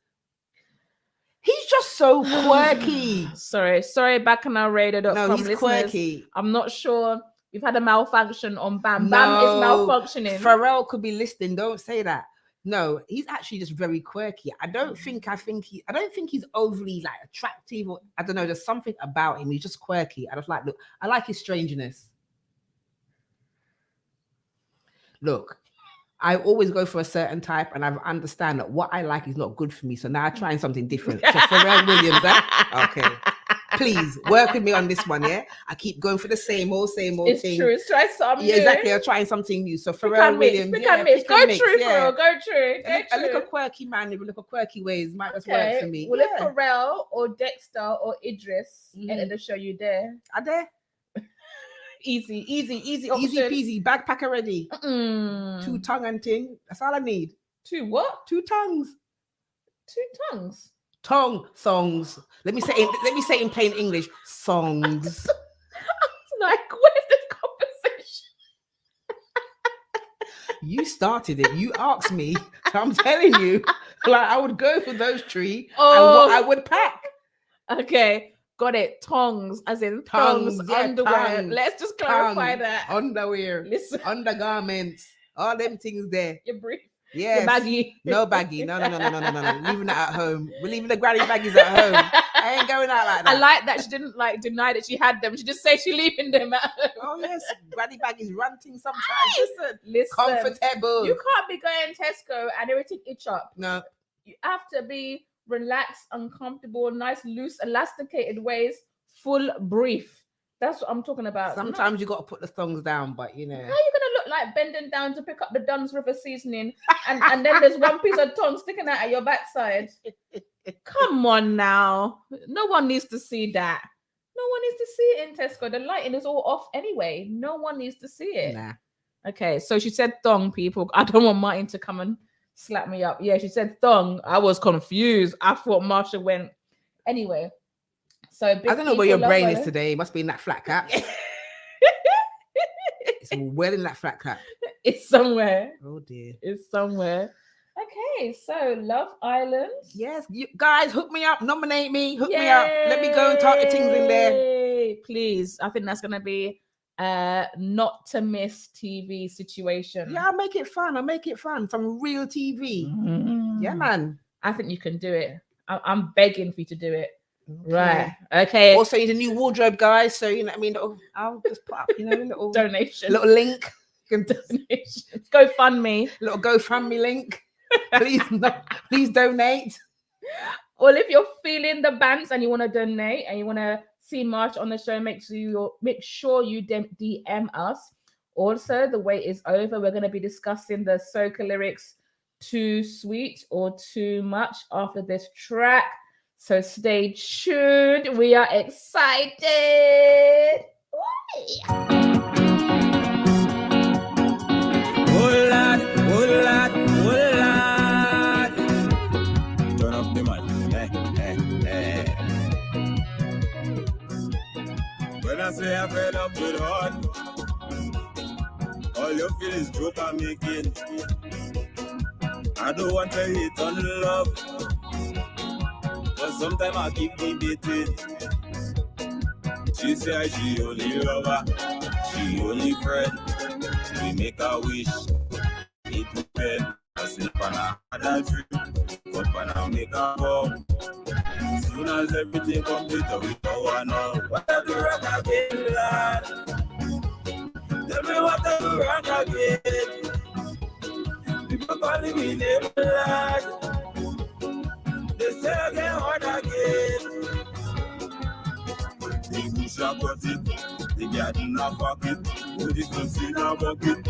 He's just so quirky. Sorry, Bacchanal Radio.com. No, he's listeners. quirky. I'm not sure. We've had a malfunction on Bam. Bam is malfunctioning. Pharrell could be listening. Don't say that. No, he's actually just very quirky. I don't think he's overly like attractive, or I don't know. There's something about him. He's just quirky. I like his strangeness. Look, I always go for a certain type, and I understand that what I like is not good for me. So now I'm trying something different. So Pharrell Williams, okay. Please work with me on this one, yeah? I keep going for the same old thing. It's true. Let's try something new. Exactly. I'm trying something new. So Pick Pharrell and mix, Williams. pick and mix. pick Go and mix, true, yeah. Pharrell. Go true. A little quirky man with little quirky ways might just work Okay. for me. Well, if Pharrell or Dexter or Idris enter the show, you there? Are there? Easy option. Easy peasy. Backpacker ready. 2 tongue and thing. That's all I need. 2 what? 2 tongues. 2 tongues. Tongue songs. Let me say in plain English. Songs. Like, where's this conversation? You started it. You asked me. So I'm telling you, like I would go for those 3 and what I would pack. Okay, got it. Tongues, as in tongues, underwear. Let's just clarify that. Underwear, Listen. undergarments, all them things there. Your brief. Yes. Your baggy. No baggy. No. Leaving that at home. We're leaving the granny baggies at home. I ain't going out like that. I like that she didn't like deny that she had them. She just said she leaving them at home. Oh yes, granny baggies ranting sometimes. Listen, comfortable. You can't be going Tesco and everything itch up. No. You have to be relaxed, uncomfortable, nice, loose, elasticated ways, full brief. That's what I'm talking about. Sometimes you got to put the thongs down, but you know. How are you gonna look like bending down to pick up the Dunn's River seasoning, and then there's one piece of tongue sticking out of your backside? Come on now, no one needs to see that. No one needs to see it in Tesco. The lighting is all off anyway. No one needs to see it. Nah. Okay, so she said thong, people. I don't want Martin to come and slap me up. Yeah, she said thong. I was confused. I thought Marsha went anyway. So I don't know where your brain is today. It must be in that flat cap. It's well in that flat cap. It's somewhere. Oh dear. It's somewhere. Okay, so Love Island. Yes, you guys, hook me up, nominate me, hook me up. Let me go and talk the things in there. Please. I think that's gonna be not to miss TV situation. Yeah, I'll make it fun. Some real TV. Yeah, man. I think you can do it. I'm begging for you to do it. Okay. Right. Okay. Also, need a new wardrobe, guys. So you know what I mean. I'll just put up, a little donation, little link. Donation. GoFundMe. Little GoFundMe link. Please donate. Well, if you're feeling the bands and you want to donate and you want to see March on the show, make sure you DM us. Also, the wait is over. We're going to be discussing the Soca lyrics "Too Sweet" or "Too Much" after this track. So stay tuned. We are excited. Oh lad. Turn up the mic. When I say I'm fed up with heart, all you feel is joke I'm making. I don't want to hate on love, but sometimes I keep debating. She say she only lover, she only friend. We make a wish, eat to bed, I sleep on another dream, but when I make a bomb, as soon as everything complete, we go on now. What I do wrong again, lad? Tell me what I do wrong again. People calling me name, lad. They say again, hard again. The bush a cut it, the garden a pocket, put the guns in a bucket.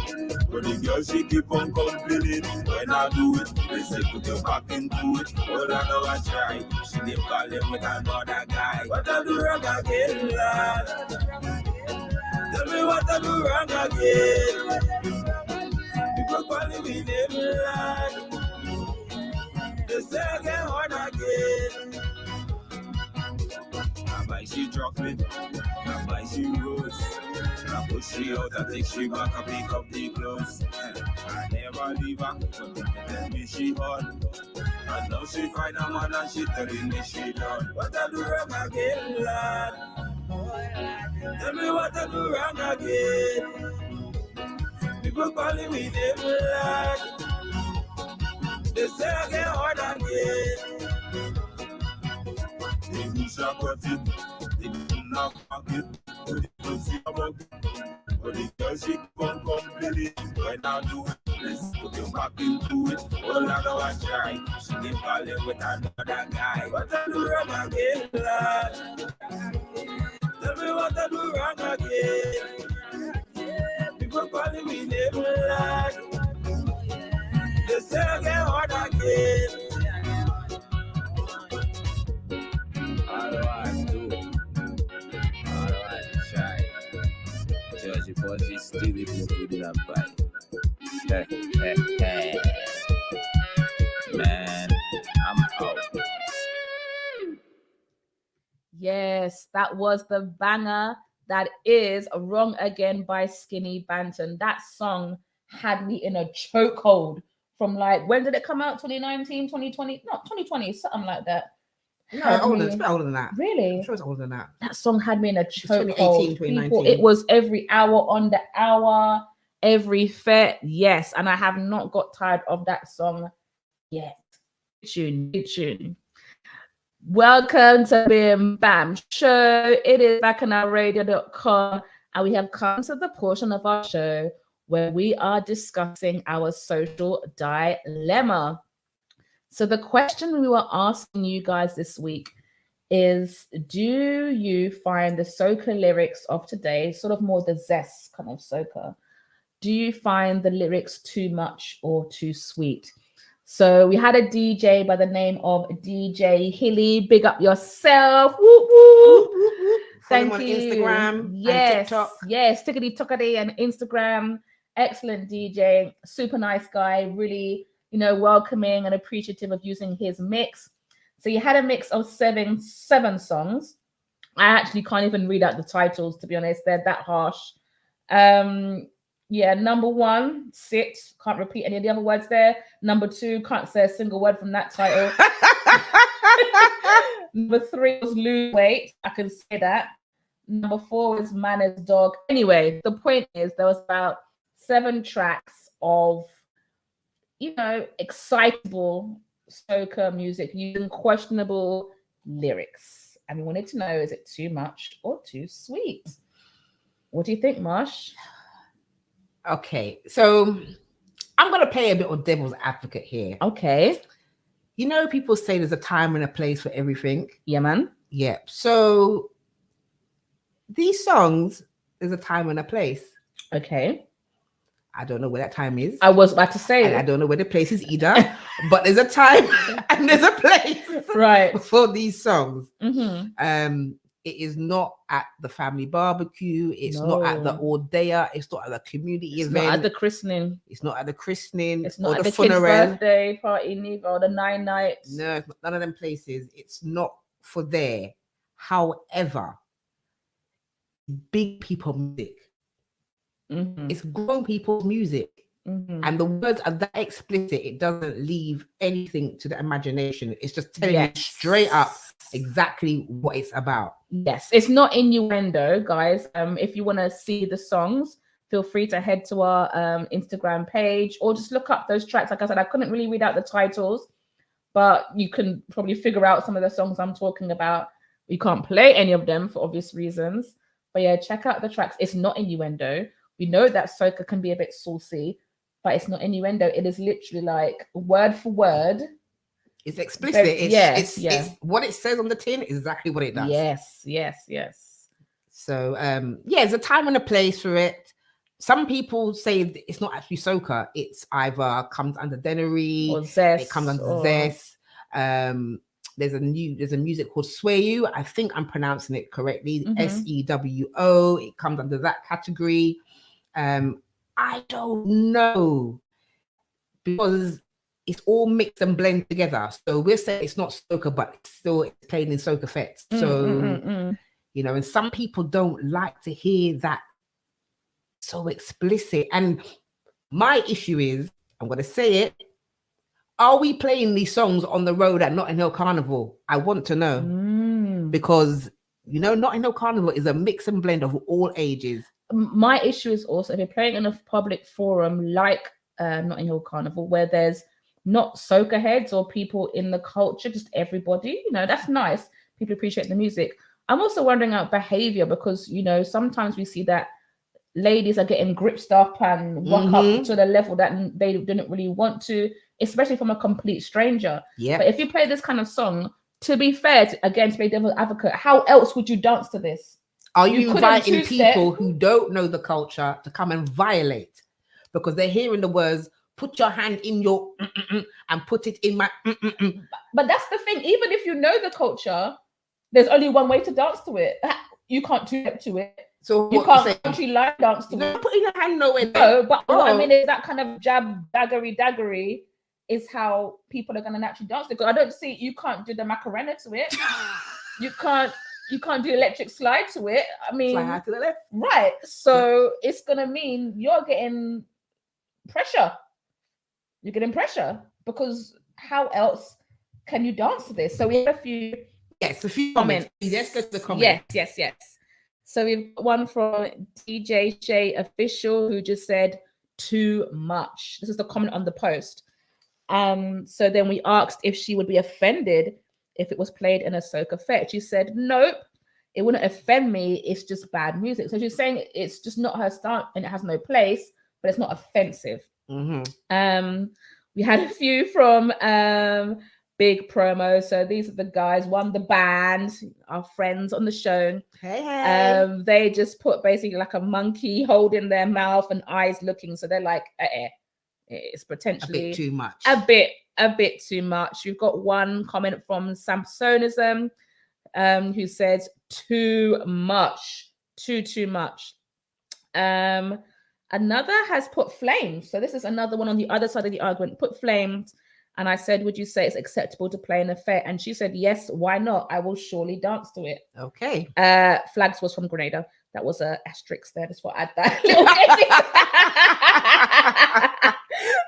But the girl she keep on complaining. When I do it, they say put your back into it. But I know I try. She did call him with another guy. What I do wrong again, lad? Tell me what I do wrong again. People calling me name, lad. They say again, hard again. I buy she chocolate, I buy she rose. I push she out, I take she back, I pick up the clothes. I never leave her, but they tell me she hot. And now she find a man and she telling me she done. What I do wrong again, lad? Tell me what I do wrong again. People calling me name, lad. They say again, hard again. The bush a cut it, the knock pocket, put the pussy about it. But the girl she come complaining. When I do it, let's put your back into it. All I go and try. She keep calling with another guy. What I do wrong again, lad? Tell me what I do wrong again. People calling me name, lad. They say I get hard again. Alright, do it. Alright, try. Georgie Bossy still living good in a bite. Man, I'm out. Yes, that was the banger. That is Wrong Again by Skinny Banton. That song had me in a chokehold from like, when did it come out? 2019, 2020? No, 2020, something like that. No, it's a bit older than that. Really? I'm sure it's older than that. That song had me in a chokehold. 2018, 2019. People, it was every hour on the hour, every fet. Yes, and I have not got tired of that song yet. Good tune. Welcome to Bim Bam Show. It is bacchanalradio.com, and we have come to the portion of our show where we are discussing our social dilemma. So the question we were asking you guys this week is, do you find the soca lyrics of today, sort of more the zest kind of soca, do you find the lyrics too much or too sweet? So we had a DJ by the name of DJ Hilly. Big up yourself. Woo, woo. Thank on you. Instagram, yes, and TikTok. Yes, tickety and Instagram. Excellent DJ, super nice guy, really, welcoming and appreciative of using his mix. So you had a mix of seven songs. I actually can't even read out the titles, to be honest. They're that harsh. Number 1, sit. Can't repeat any of the other words there. Number 2, can't say a single word from that title. Number 3 was lose weight. I can say that. Number 4 was man as dog. Anyway, the point is there was about 7 tracks of, excitable soca music using questionable lyrics. And we wanted to know, is it too much or too sweet? What do you think, Marsh? Okay, so I'm going to play a bit of devil's advocate here. Okay. People say there's a time and a place for everything. Yeah, man. Yeah. So these songs, there's a time and a place. Okay. I don't know where that time is. I was about to say. And I don't know where the place is either. But there's a time and there's a place, right, for these songs. Mm-hmm. It is not at the family barbecue. It's not at the Ordea. It's not at the community event. Not at the christening. It's not at the christening. It's not or at the the funeral. kid's birthday party, neither, or the 9 nights. No, it's not, none of them places. It's not for there. However, big people music. Mm-hmm. It's grown people's music. Mm-hmm. And the words are that explicit, it doesn't leave anything to the imagination. It's just telling you straight up exactly what it's about. Yes, it's not innuendo, guys. If you want to see the songs, feel free to head to our Instagram page or just look up those tracks. Like I said, I couldn't really read out the titles, but you can probably figure out some of the songs I'm talking about. You can't play any of them for obvious reasons. But yeah, check out the tracks. It's not innuendo. We know that soca can be a bit saucy, but it's not innuendo. It is literally like word for word. It's explicit. It's what it says on the tin is exactly what it does. Yes. So there's a time and a place for it. Some people say it's not actually soca. It's either comes under denery or zest. It comes under zest. There's a music called Sweyo. I think I'm pronouncing it correctly. SEWO. It comes under that category. I don't know, because it's all mixed and blend together. So we'll say it's not soca, but it's playing in soca fets. So and some people don't like to hear that so explicit. And my issue is, I'm going to say it, are we playing these songs on the road at Notting Hill Carnival? I want to know. Because, Notting Hill Carnival is a mix and blend of all ages. My issue is also, if you're playing in a public forum like Notting Hill Carnival, where there's not soca heads or people in the culture, just everybody, that's nice. People appreciate the music. I'm also wondering about behavior because, sometimes we see that ladies are getting gripped up and walk up to the level that they didn't really want to, especially from a complete stranger. Yeah. But if you play this kind of song, to be fair, again, to play devil's advocate, how else would you dance to this? Are you inviting two-step. people who don't know the culture to come and violate because they're hearing the words, put your hand in your and put it in my But that's the thing. Even if you know the culture, there's only one way to dance to it. You can't two-step to it. So you can't country line dance to it. Putting your hand nowhere. No, but what I mean is that kind of jab, daggery is how people are going to naturally dance. Because I don't see, you can't do the Macarena to it. You can't do electric slide to it. I mean, slide to the left. Right. So it's going to mean you're getting pressure. You're getting pressure because how else can you dance to this? So we have a few comments. Let's go to the comments. Yes. So we've got one from DJ Shay Official who just said too much. This is the comment on the post. So then we asked if she would be offended if it was played in a soca fete. She said, nope, it wouldn't offend me. It's just bad music. So she's saying it's just not her style and it has no place, but it's not offensive. We had a few from Big Promo. So these are the guys, one, the band, our friends on the show. Hey. They just put basically like a monkey holding their mouth and eyes looking. So they're like, it's potentially a bit too much. A bit too much. We've got one comment from Samsonism who says too much. Too much. Another has put flames. So this is another one on the other side of the argument. Put flames. And I said, would you say it's acceptable to play in a fair? And she said, yes, why not? I will surely dance to it. Okay. Flags was from Grenada. That was a asterisk there. Just for add that little bit.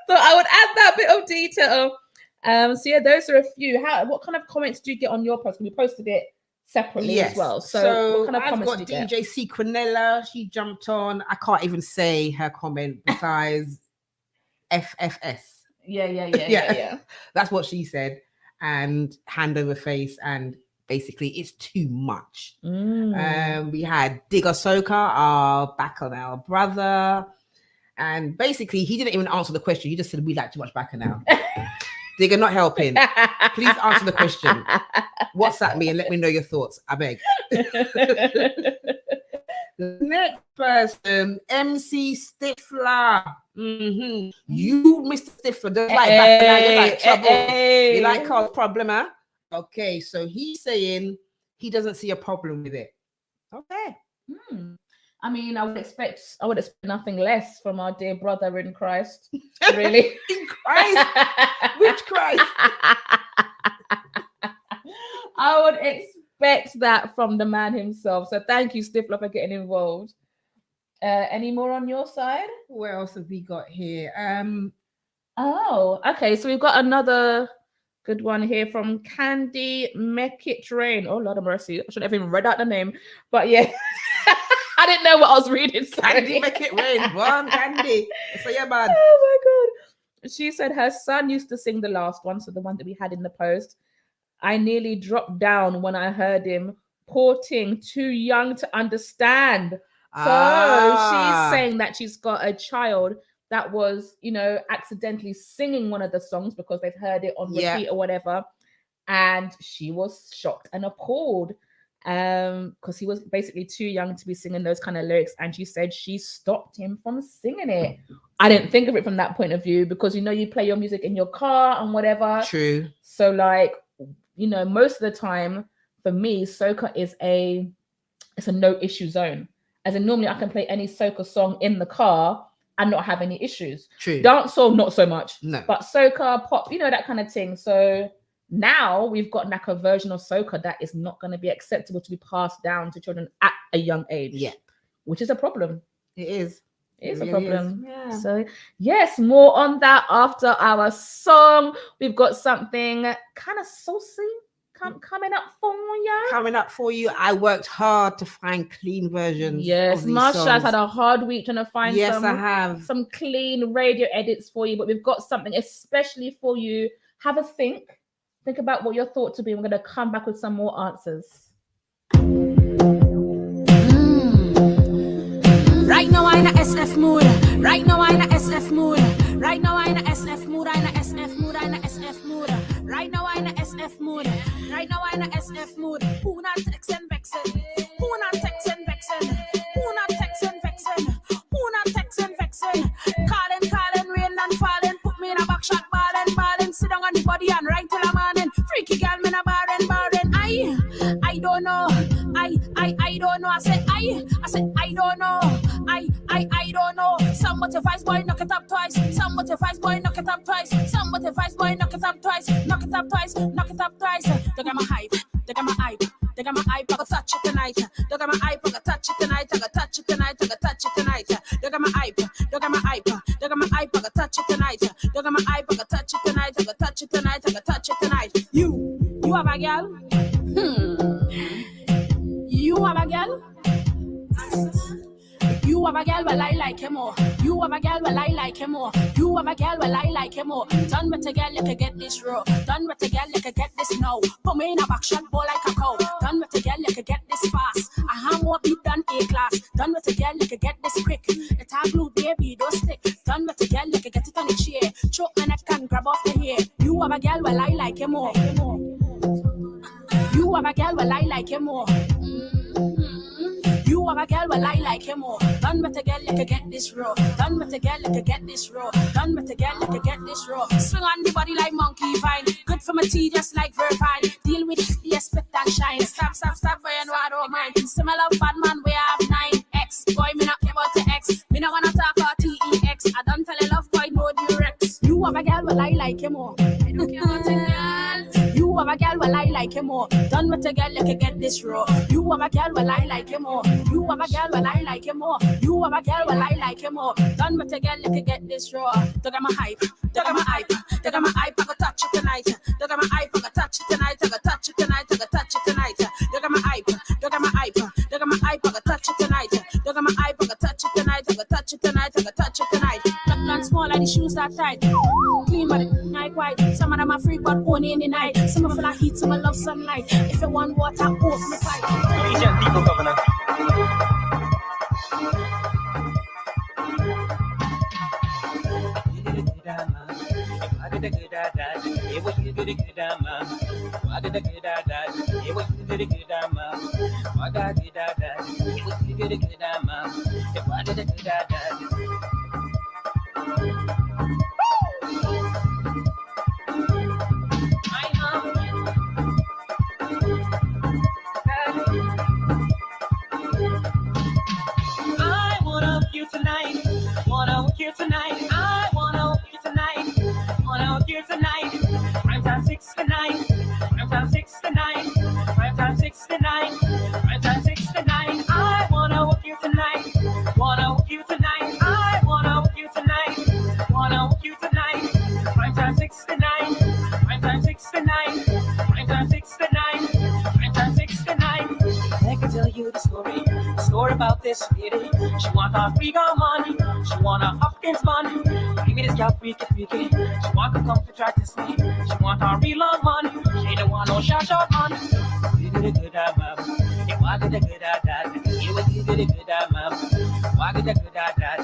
So I would add that bit of detail. So yeah, those are a few. What kind of comments do you get on your post? We posted it separately as well. So what kind of I've comments got do you DJ C. Quinella. She jumped on. I can't even say her comment besides FFS. Yeah. That's what she said. And hand over face. And basically, it's too much. We had Digger Soca, our Bacchanal brother. And basically, he didn't even answer the question. He just said, we like too much Bacchanal. Digger, not helping. Please answer the question. WhatsApp me and let me know your thoughts. I beg. The next person, MC Stifler. You, Mr. Stifler, don't like Bacchanal. You like trouble. You like cause problem, huh? Okay, so he's saying he doesn't see a problem with it. Okay. I mean, I would expect nothing less from our dear brother in Christ. Really? In Christ? Which Christ? I would expect that from the man himself. So thank you, Stifler, for getting involved. Any more on your side? What else have we got here? Oh, okay. So we've got another good one here from Candy Make It Rain. Oh, Lord of mercy. I should have even read out the name. But yeah. I didn't know what I was reading. Sorry. Candy Make It Rain. One Candy. So yeah, man. Oh my God. She said her son used to sing the last one. So the one that we had in the post. I nearly dropped down when I heard him. Poor thing, too young to understand. So she's saying that she's got a child that was, accidentally singing one of the songs because they've heard it on repeat or whatever. And she was shocked and appalled because he was basically too young to be singing those kind of lyrics. And she said she stopped him from singing it. I didn't think of it from that point of view because, you play your music in your car and whatever. True. So most of the time for me, soca is it's a no issue zone. As in normally I can play any soca song in the car and not have any issues. True. Dancehall, not so much. No. But soca, pop, that kind of thing. So now we've got like a version of soca that is not going to be acceptable to be passed down to children at a young age. Yeah. Which is a problem. It is. It is really a problem. Yeah. So yes, more on that after our song. We've got something kind of saucy coming up for you. Coming up for you. I worked hard to find clean versions. Yes, Marsha's had a hard week trying to find some clean radio edits for you, but we've got something especially for you. Have a think about what your thoughts would be. We're going to come back with some more answers. Right now I in a SF mood. Right now I in a SF mood. Right now I in a SF mood. I in a SF mood. I in a SF mood. Right now I in a SF mood. Right now I in a SF mood. Who not texting vexing? Who not texting vexing? Who not texting vexing? Who not texting vexing? Calling, rain and falling. Put me in a back shot, balling. Sit down on the body and right till I'm morning. Freaky girl, me na barren. I don't know. I don't know. I said I don't know. I don't know. Some with your vice boy, knock it up twice. Some with your vice boy, knock it up twice. Some with your vice boy, knock it up twice. Knock it up twice. Knock it up twice. They got my hype. They got my hype. They got my hype. I gotta touch it tonight. They got my hype. I gotta touch it tonight. I gotta touch it tonight. I gotta touch it tonight. They got my hype. They got my hype. They got my hype. I gotta touch it tonight. They got my hype. I gotta touch it tonight. I gotta touch it tonight. I gotta touch it tonight. You have a girl? You have a girl? You have a girl, well I like him more. You have a girl, well I like him more. You have a girl, well I like him more. Done with a girl, you can get this raw. Done with a girl, you can get this now. Put me in a back shot, boy like a cow. Done with a girl, you can get this fast. I have more beat than A-class. Done with a girl, you can get this quick. It's a glue, baby, don't stick. Done with a girl, you can get it on the chair. Choke my neck and grab off the hair. You have a girl, well I like him more. You have a girl, well I like him more. You have a girl, well I like him more. Done with a girl, you can get this raw. Done with a girl, you can get this raw. Done with a girl, you can get this raw. Swing on the body like monkey vine. Good for my tea, just like Vervine. Deal with it, yes, spit and shine. Stop, boy, and I don't mind. Similar bad man, we have 9X. Boy, me not care about the X. Me not wanna talk about TEX. I don't tell a love boy, no Durex. You have a girl, well I like him more. I don't care about it, girl. You have a girl, well I like him more. Done with a girl, you can get this raw. You have a girl, well I like him more. You have a girl, well I like him more. You have a girl, well I like him more. Done with a girl, you can get this raw. They got my hype. They got my hype. They got my hype. I gotta touch it tonight. They got my hype. I gotta touch it tonight. I gotta touch it tonight. I gotta touch it tonight. They got my hype. They got my hype. They got my hype. I gotta touch it tonight. They got my hype. I gotta touch it tonight. I gotta touch it tonight. I gotta touch it tonight. Black small like the shoes that tight. Clean but it night white. Some of them are freak but only in the night. Some of them like heat, some of love sunlight. If you want water, open the pipe. Agent people governor. I wanna hook you tonight. Wanna hook you tonight. I wanna hook you tonight. Wanna hook you tonight. Prime time 6 to 9. Prime time 6 to 9. Prime time 6 to 9. Prime time 6 to 9. I wanna hook you tonight. Wanna hook you tonight. I wanna hook you tonight. Wanna hook you tonight. Prime time 6 to 9. Prime time 6 to 9. Prime time 6 to 9. Prime time 6 to 9. I can tell you the story about this lady. She want a free girl money. She want a Hopkins money. Give me this girl freaky. She want to come to try to see. She want a real long money. She don't want no short money. You did a good at mama. You want a good at that. You did a good at mama. Why did a good at that?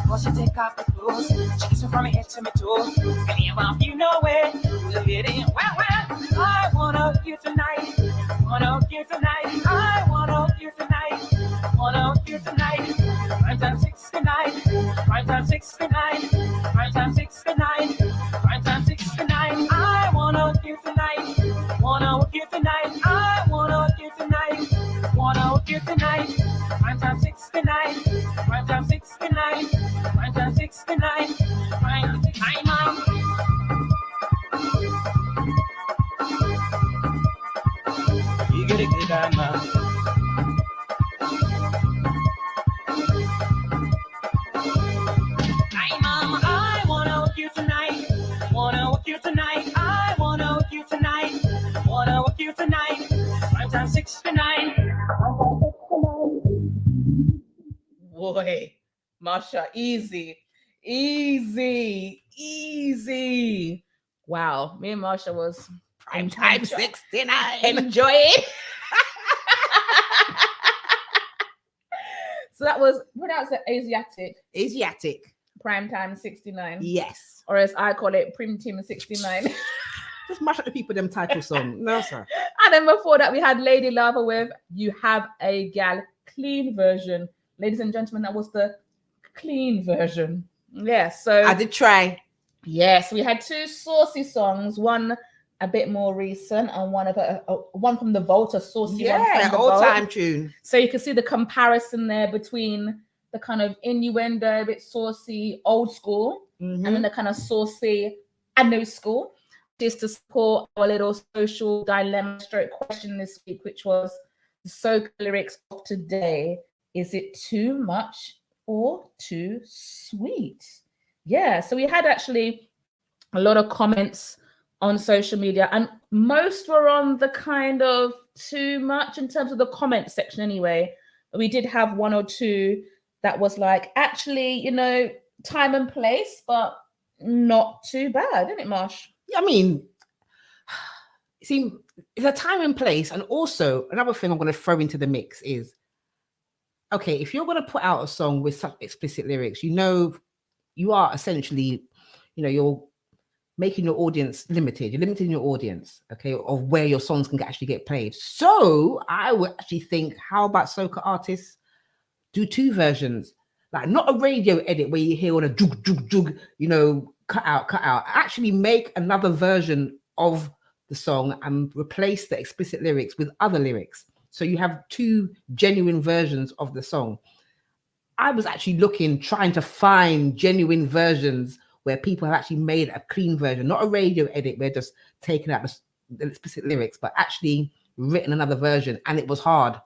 Cause she take off the clothes. She kisses from my head to my toes. And you want you know it. The lady, well. I wanna hook you tonight. Wanna hook you tonight. I wanna hook you tonight. Wanna hook you tonight. Prime time 6 to 9. Prime time 6 to 9. Prime time 6 to 9. Prime time 6 to 9. I wanna hook you tonight. Wanna hook you tonight. I wanna hook you tonight. Wanna hook you tonight. Prime time 6 to 9. Prime time 6 to 9. Prime time 6 to 9. Prime time 6 to 9. You get a good time, man. Hey, mama, I wanna hook you tonight. Wanna hook you tonight. I wanna hook you tonight. Wanna hook you tonight. Prime time 6 to 9. Boy, Marsha, easy. Wow, me and Marsha was Prime time 69. Enjoy it. So that was, what else? Asiatic. Asiatic. Primetime 69. Yes. Or as I call it, Prim Team 69. Just mash up the people them title song. No, sir. And then before that, we had Lady Lava with You Have a Gal Clean version. Ladies and gentlemen, that was the clean version. Yeah, so I did try. Yes, we had two saucy songs, one a bit more recent and one from the vault, a saucy one from the old vault. time tune. So you can see the comparison there between the kind of innuendo, a bit saucy, old school, and then the kind of saucy and new school. Just to support our little social dilemma stroke question this week, which was the soca lyrics of today. Is it too much or too sweet? Yeah, so we had actually a lot of comments on social media, and most were on the kind of too much in terms of the comment section anyway. We did have one or two that was like, actually, you know, time and place, but not too bad, isn't it, Marsh? I mean, see, it's a time and place. And also, another thing I'm going to throw into the mix is, okay, if you're going to put out a song with such explicit lyrics, you know, you are essentially, you know, you're making your audience limited. You're limiting your audience, okay, of where your songs can actually get played. So I would actually think, how about soca artists do two versions? Like, not a radio edit where you hear all the jug, jug, jug, you know, cut out. Actually make another version of the song and replace the explicit lyrics with other lyrics. So you have two genuine versions of the song. I was actually trying to find genuine versions where people have actually made a clean version, not a radio edit where just taking out the explicit lyrics, but actually written another version. And it was hard.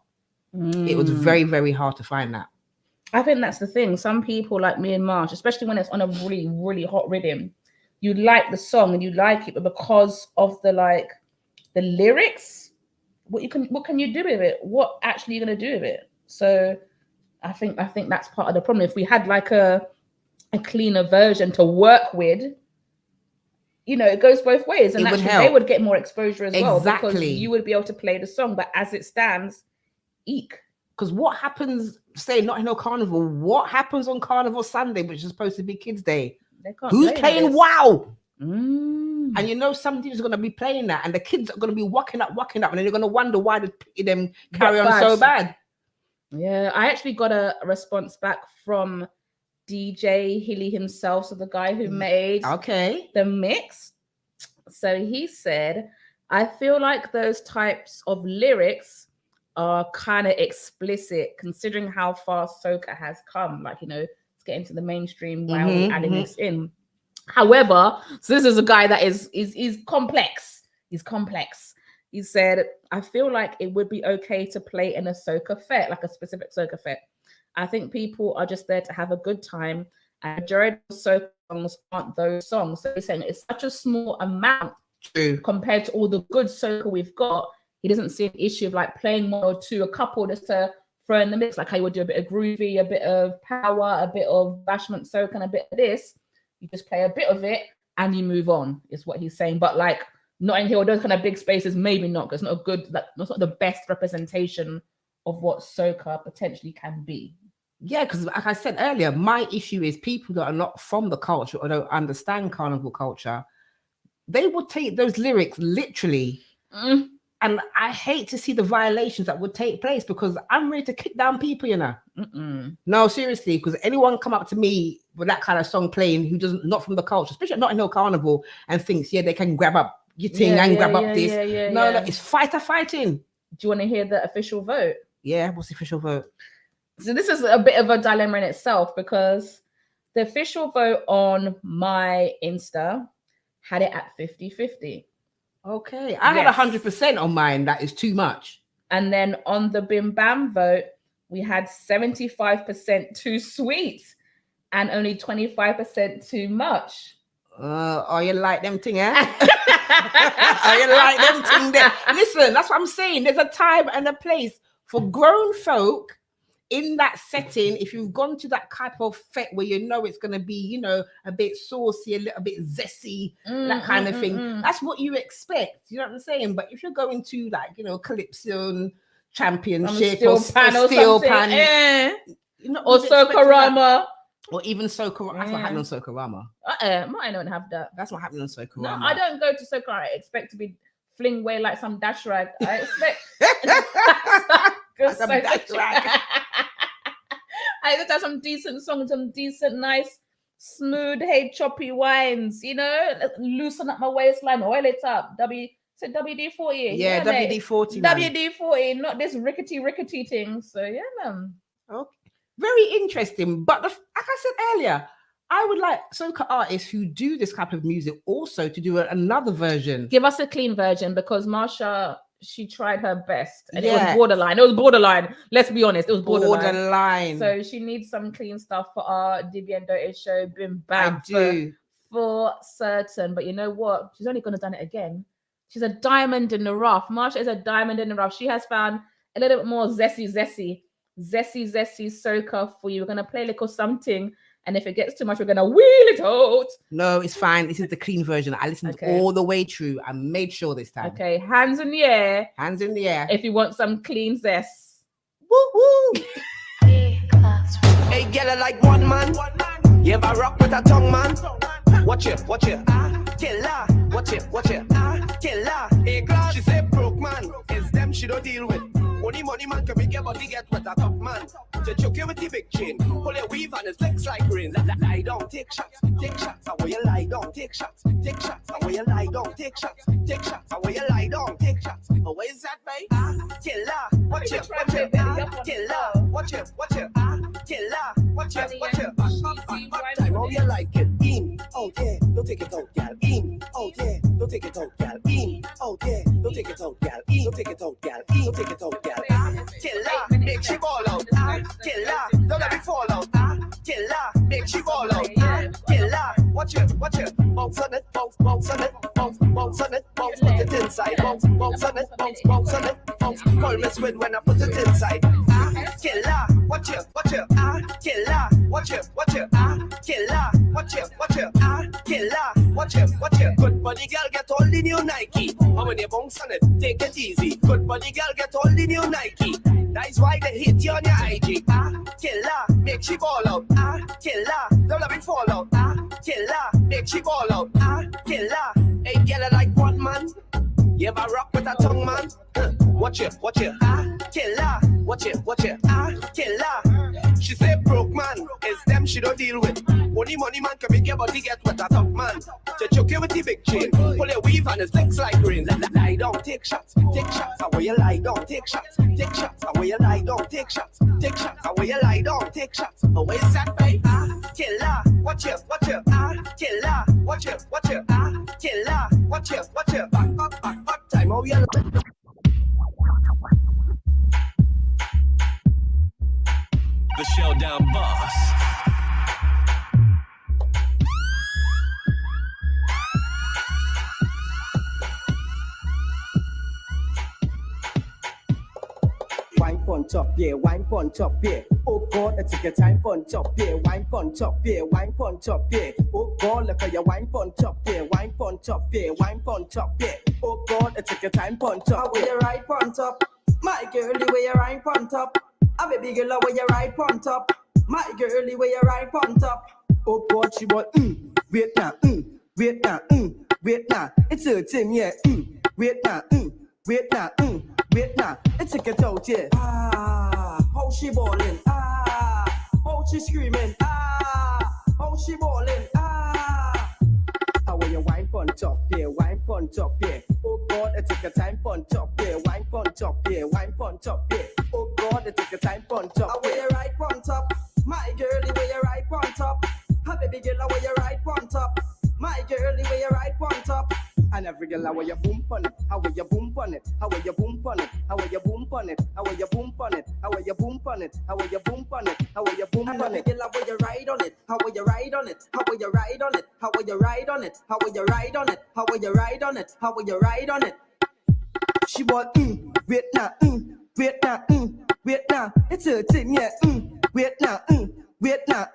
It was very, very hard to find that. I think that's the thing. Some people like me and Marsh, especially when it's on a really, really hot rhythm, you like the song and you like it, but because of the lyrics, what can you do with it? What actually are you gonna do with it? So I think that's part of the problem. If we had like a cleaner version to work with, you know, it goes both ways, and actually they would get more exposure as well, because you would be able to play the song. But as it stands, eek. Because what happens, say, not in Carnival, what happens on Carnival Sunday, which is supposed to be Kids' Day? Who's playing Wow? And you know somebody's going to be playing that, and the kids are going to be walking up, and then you're going to wonder why them carry on so bad. Yeah, I actually got a response back from DJ Hilly himself, so the guy who made the mix. So he said, I feel like those types of lyrics are kind of explicit considering how far soca has come. Like, you know, it's getting to the mainstream while we're adding this in. However, so this is a guy that is complex. He's complex. He said, I feel like it would be okay to play in a soca fet, like a specific soca fet. I think people are just there to have a good time, and majority of soca songs aren't those songs. So he's saying it's such a small amount compared to all the good soca we've got. He doesn't see an issue of like playing one or two, a couple just to throw in the mix, like how you would do a bit of groovy, a bit of power, a bit of bashment soca, and a bit of this. You just play a bit of it and you move on, is what he's saying. But like Notting Hill, those kind of big spaces, maybe not, because it's not a good, that's not the best representation of what soca potentially can be. Yeah, because like I said earlier, my issue is people that are not from the culture or don't understand carnival culture, they would take those lyrics literally. And I hate to see the violations that would take place, because I'm ready to kick down people, you know. No, seriously, because anyone come up to me with that kind of song playing who doesn't, not from the culture, especially not in no carnival, and thinks, yeah, they can grab up your thing grab up this. No, it's fighting. Do you want to hear the official vote? Yeah, what's the official vote? So this is a bit of a dilemma in itself, because the official vote on my Insta had it at 50-50. Okay, I had 100% on mine. That is too much. And then on the Bim Bam vote, we had 75% too sweet and only 25% too much. Oh, you like them thing, eh? Oh, you like them thing there? Listen, that's what I'm saying. There's a time and a place for grown folk in that setting. If you've gone to that type of fet where you know it's going to be, you know, a bit saucy, a little bit zesty, that kind of thing, that's what you expect. You know what I'm saying? But if you're going to, like, you know, Calypso Championship or Steel Pan, Or Soca-rama. Or even Soca. That's what happened on Soca-rama. Mine don't have that. That's what happened on Soca-rama. No, I don't go to Soca. I expect to be fling away like some dash rag. I expect. Some dash rag. I just have some decent songs, some decent, nice, smooth, hey, choppy wines. You know, loosen up my waistline, oil it up. WD-40. Yeah, WD-40. WD-40, not this rickety thing. So yeah, man. Okay. Very interesting. But like I said earlier, I would like soca artists who do this type of music also to do another version. Give us a clean version, because Marsha, she tried her best and it was borderline. It was borderline. Let's be honest, it was borderline. So she needs some clean stuff for our Dibiendo show. Bim Bam. I do. For certain. But you know what? She's only going to done it again. She's a diamond in the rough. Marsha is a diamond in the rough. She has found a little bit more zesty soca for you. We're going to play a little something. And if it gets too much, we're going to wheel it out. No, it's fine. This is the clean version. I listened all the way through. I made sure this time. Okay, hands in the air. Hands in the air. If you want some clean zest. Woo-hoo. Hey, girl, I like one man. You ever rock with a tongue, man? Watch it, killer. Watch it, killer. Hey, girl, she say broke man. It's them she don't deal with. Only money man can make your body get wet, a top man. To choke you with the big chin. Pull your weave and it flex like rain. Lie down, take shots. And where you lie down, take shots. And where you lie down, take shots. And where you lie down, take shots. Oh, where is that, babe? Killer. Watch it. Killer. Watch it. Killer. Watch it. Time, how you like it? In. Oh, yeah. Don't take it out, gal. In. Oh, yeah. Don't take it out, gal. In. Oh, yeah. Don't take it out, gal. In. Don't take it out, gal. In. Don't take it out, gal. Killer, make she ball out. Killer, don't let me fall out. Killer, make she ball out. Killer, watch it. Bounce on it, bounce on it, bounce on it, bounce, put it inside. Bounce on it, bounce on it, bounce. Call me squid when I put it inside. Killer, watch it. Killer, watch it. Killer, watch it. Killer, watch it. Good body girl, get all the new Nike. And when you bounce on it, take it easy. Good body girl, get all the new Nike. That's why they hit you on your IG. Killer, make she ball out. Killer, don't let me fall out. Killer, make she ball out. Killer, hey girl, I like one man. You ever rock with a tongue man? Watch it. Killer, watch it. Killer. She say broke man, it's them she don't deal with. Only money man can make your body get wet, a top man. To choke you with the big chain. Pull your weave and it flex like rain. Lie down, take shots. And where you lie down, take shots. And where you lie down, take shots. And where you lie down, take shots. Oh, where's that, babe? Killer, watch it. Killer, watch it. Killer, watch it. Back time, how you The Showdown Boss. Wine pon top, yeah, wine pon top, yeah. Oh God, I take your time pon top, yeah, wine pon top, yeah, wine pon top, yeah. Oh God, look at your wine pon top, yeah, wine pon top, yeah, wine pon top, yeah. Oh God, I take your time pon top, where you right pon top, my girlie, where you right pon top. A baby girl, where you right pon top, my girlie, where you right pon top. Oh God, she want wait now, wait now, it's her thing, yeah, wait now, wait now, it's a get out, yeah. How she ballin', how she screaming, how she ballin', How will you wine pon top, yeah, wine pon top, yeah. Oh God, I take a time pon top, yeah, wine pon top, yeah, wine pon top, yeah. Oh God, I take a time pon top, where you right pon top, my girlie, where you right pon top. A baby girl, where you right pon top, my girlie, where you right pon top. And every girl, how will you boom pon it? How will you boom pon it? How will you boom pon it? How will you boom pon it? How will you boom pon it? How will you boom pon it? How will you boom pon it? How will you boom pon it? Girl, how will you ride on it? How will you ride on it? How will you ride on it? How will you ride on it? How will you ride on it? How will you ride on it? How will you ride on it? She want wait now, wait now, it's her thing, yeah, wait now, wait now,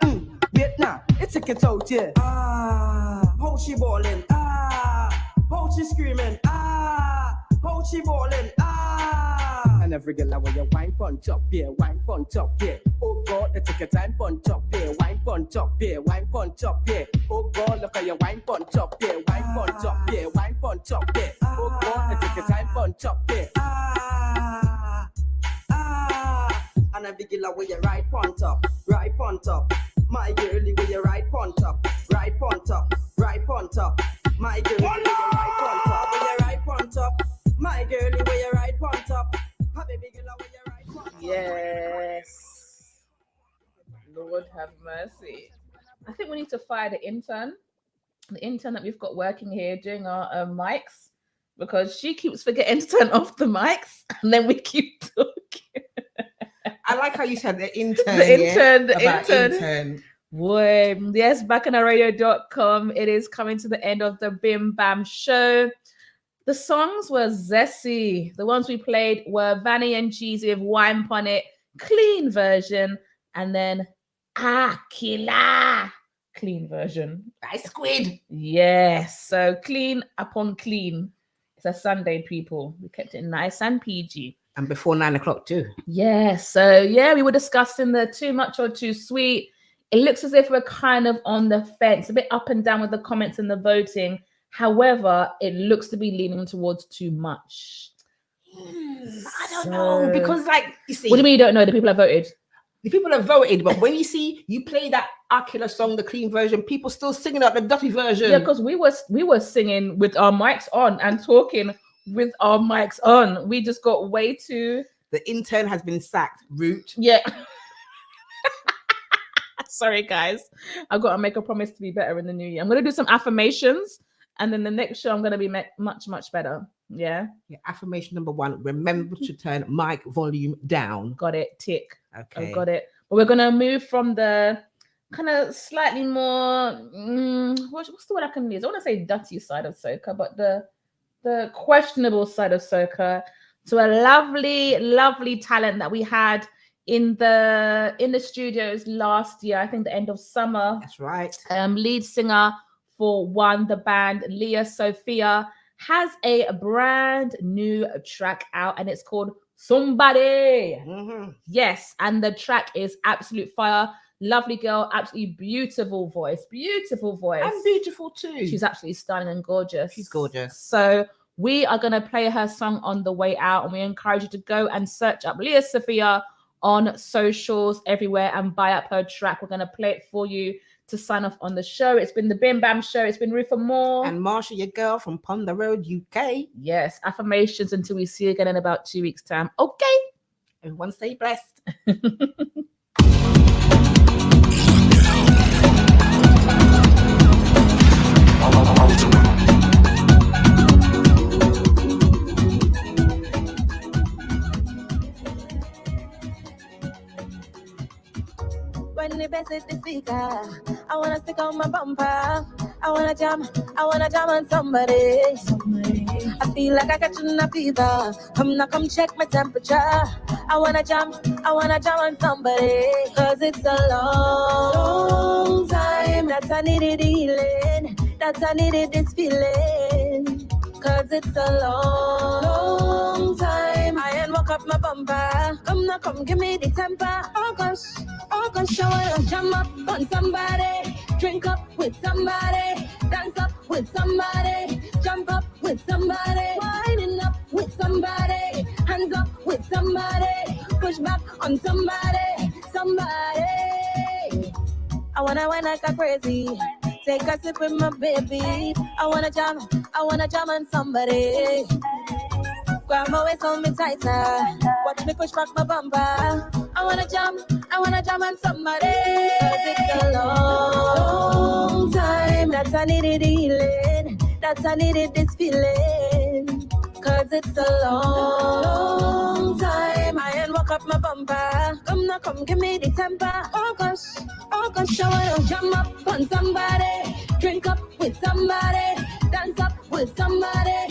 it's a get out, yeah. How she ballin', how she screaming, how she ballin', And every girl where you wine pon top, yeah, wine pon top, yeah. Oh God, let's take your time pon top, yeah, wine pon top, yeah, wine pon top, yeah. Oh God, look at your wine pon top, yeah, wine pon top, yeah, wine pon top, yeah. Oh God, let's take your time pon top, yeah. And every girl where you right pon top, right pon top. My girlie where you right pon top, right pon top, right pon top. My girlie where you right pon top, where you right pon top. My girlie where you right pon top. Have a big girl where you right pon top. Yes. Lord have mercy. I think we need to fire the intern that we've got working here doing our mics, because she keeps forgetting to turn off the mics and then we keep talking. I like how you said the intern. The intern. Boy, yes, bacchanalradio.com. It is coming to the end of the Bim Bam Show. The songs were zesty. The ones we played were Vanny and Cheesy with Wine Pon It, clean version, and then Killer, clean version. Nice squid. Yes, so clean upon clean. It's a Sunday, people. We kept it nice and PG. And before 9 o'clock too. Yeah, so yeah, we were discussing the too much or too sweet. It looks as if we're kind of on the fence, a bit up and down with the comments and the voting. However, it looks to be leaning towards too much. I don't know, because like, you see. What do you mean you don't know? The people have voted. The people have voted, but when you see you play that Akila song, the clean version, people still singing out the dirty version. Yeah, because we were singing with our mics on and talking with our mics on. We just got way too. The intern has been sacked. Root. Yeah. Sorry, guys. I've got to make a promise to be better in the new year. I'm going to do some affirmations, and then the next show I'm going to be much, much better. Yeah. Affirmation number 1: remember to turn mic volume down. Got it. Tick. Okay. I've got it. But we're going to move from the kind of slightly more what's the word I can use? I want to say dirty side of soca, but the questionable side of soca, to a lovely talent that we had in the studios last year. I think the end of summer. That's right. Lead singer for One, the band, Leah Sophia, has a brand new track out, and it's called Somebody. Yes, and the track is absolute fire. Lovely girl, absolutely beautiful voice. And beautiful too. She's absolutely stunning and gorgeous. She's gorgeous. So we are going to play her song on the way out, and we encourage you to go and search up Leah Sophia on socials everywhere and buy up her track. We're going to play it for you to sign off on the show. It's been the Bim Bam Show. It's been Ruth Amor. And Marsha, your girl from Pond the Road, UK. Yes, affirmations until we see you again in about 2 weeks' time. Okay. Everyone stay blessed. When the bass hit the speaker, I wanna stick on my bumper. I wanna jam on somebody. I feel like I got you in a fever. Come check my temperature. I wanna jam on somebody. Cause it's a long time that I needed healing, that I needed this feeling. Cause it's a long time I ain't walk up my bumper. Come give me the temper. Oh gosh, I wanna jam up on somebody, drink up with somebody, dance up with somebody, jump up with somebody, winding up with somebody, hands up with somebody, push back on somebody. I wanna wine like a crazy, take a sip with my baby. I wanna jam on somebody. Grab my waist, hold me tighter. Watch me push back my bumper. I wanna jam on somebody. Cause it's a long time that I needed healing, that I needed this feeling. Cause it's a long time I ain't walk up my bumper. Come give me the temper. Oh gosh, I wanna jam up on somebody, drink up with somebody, dance up with somebody,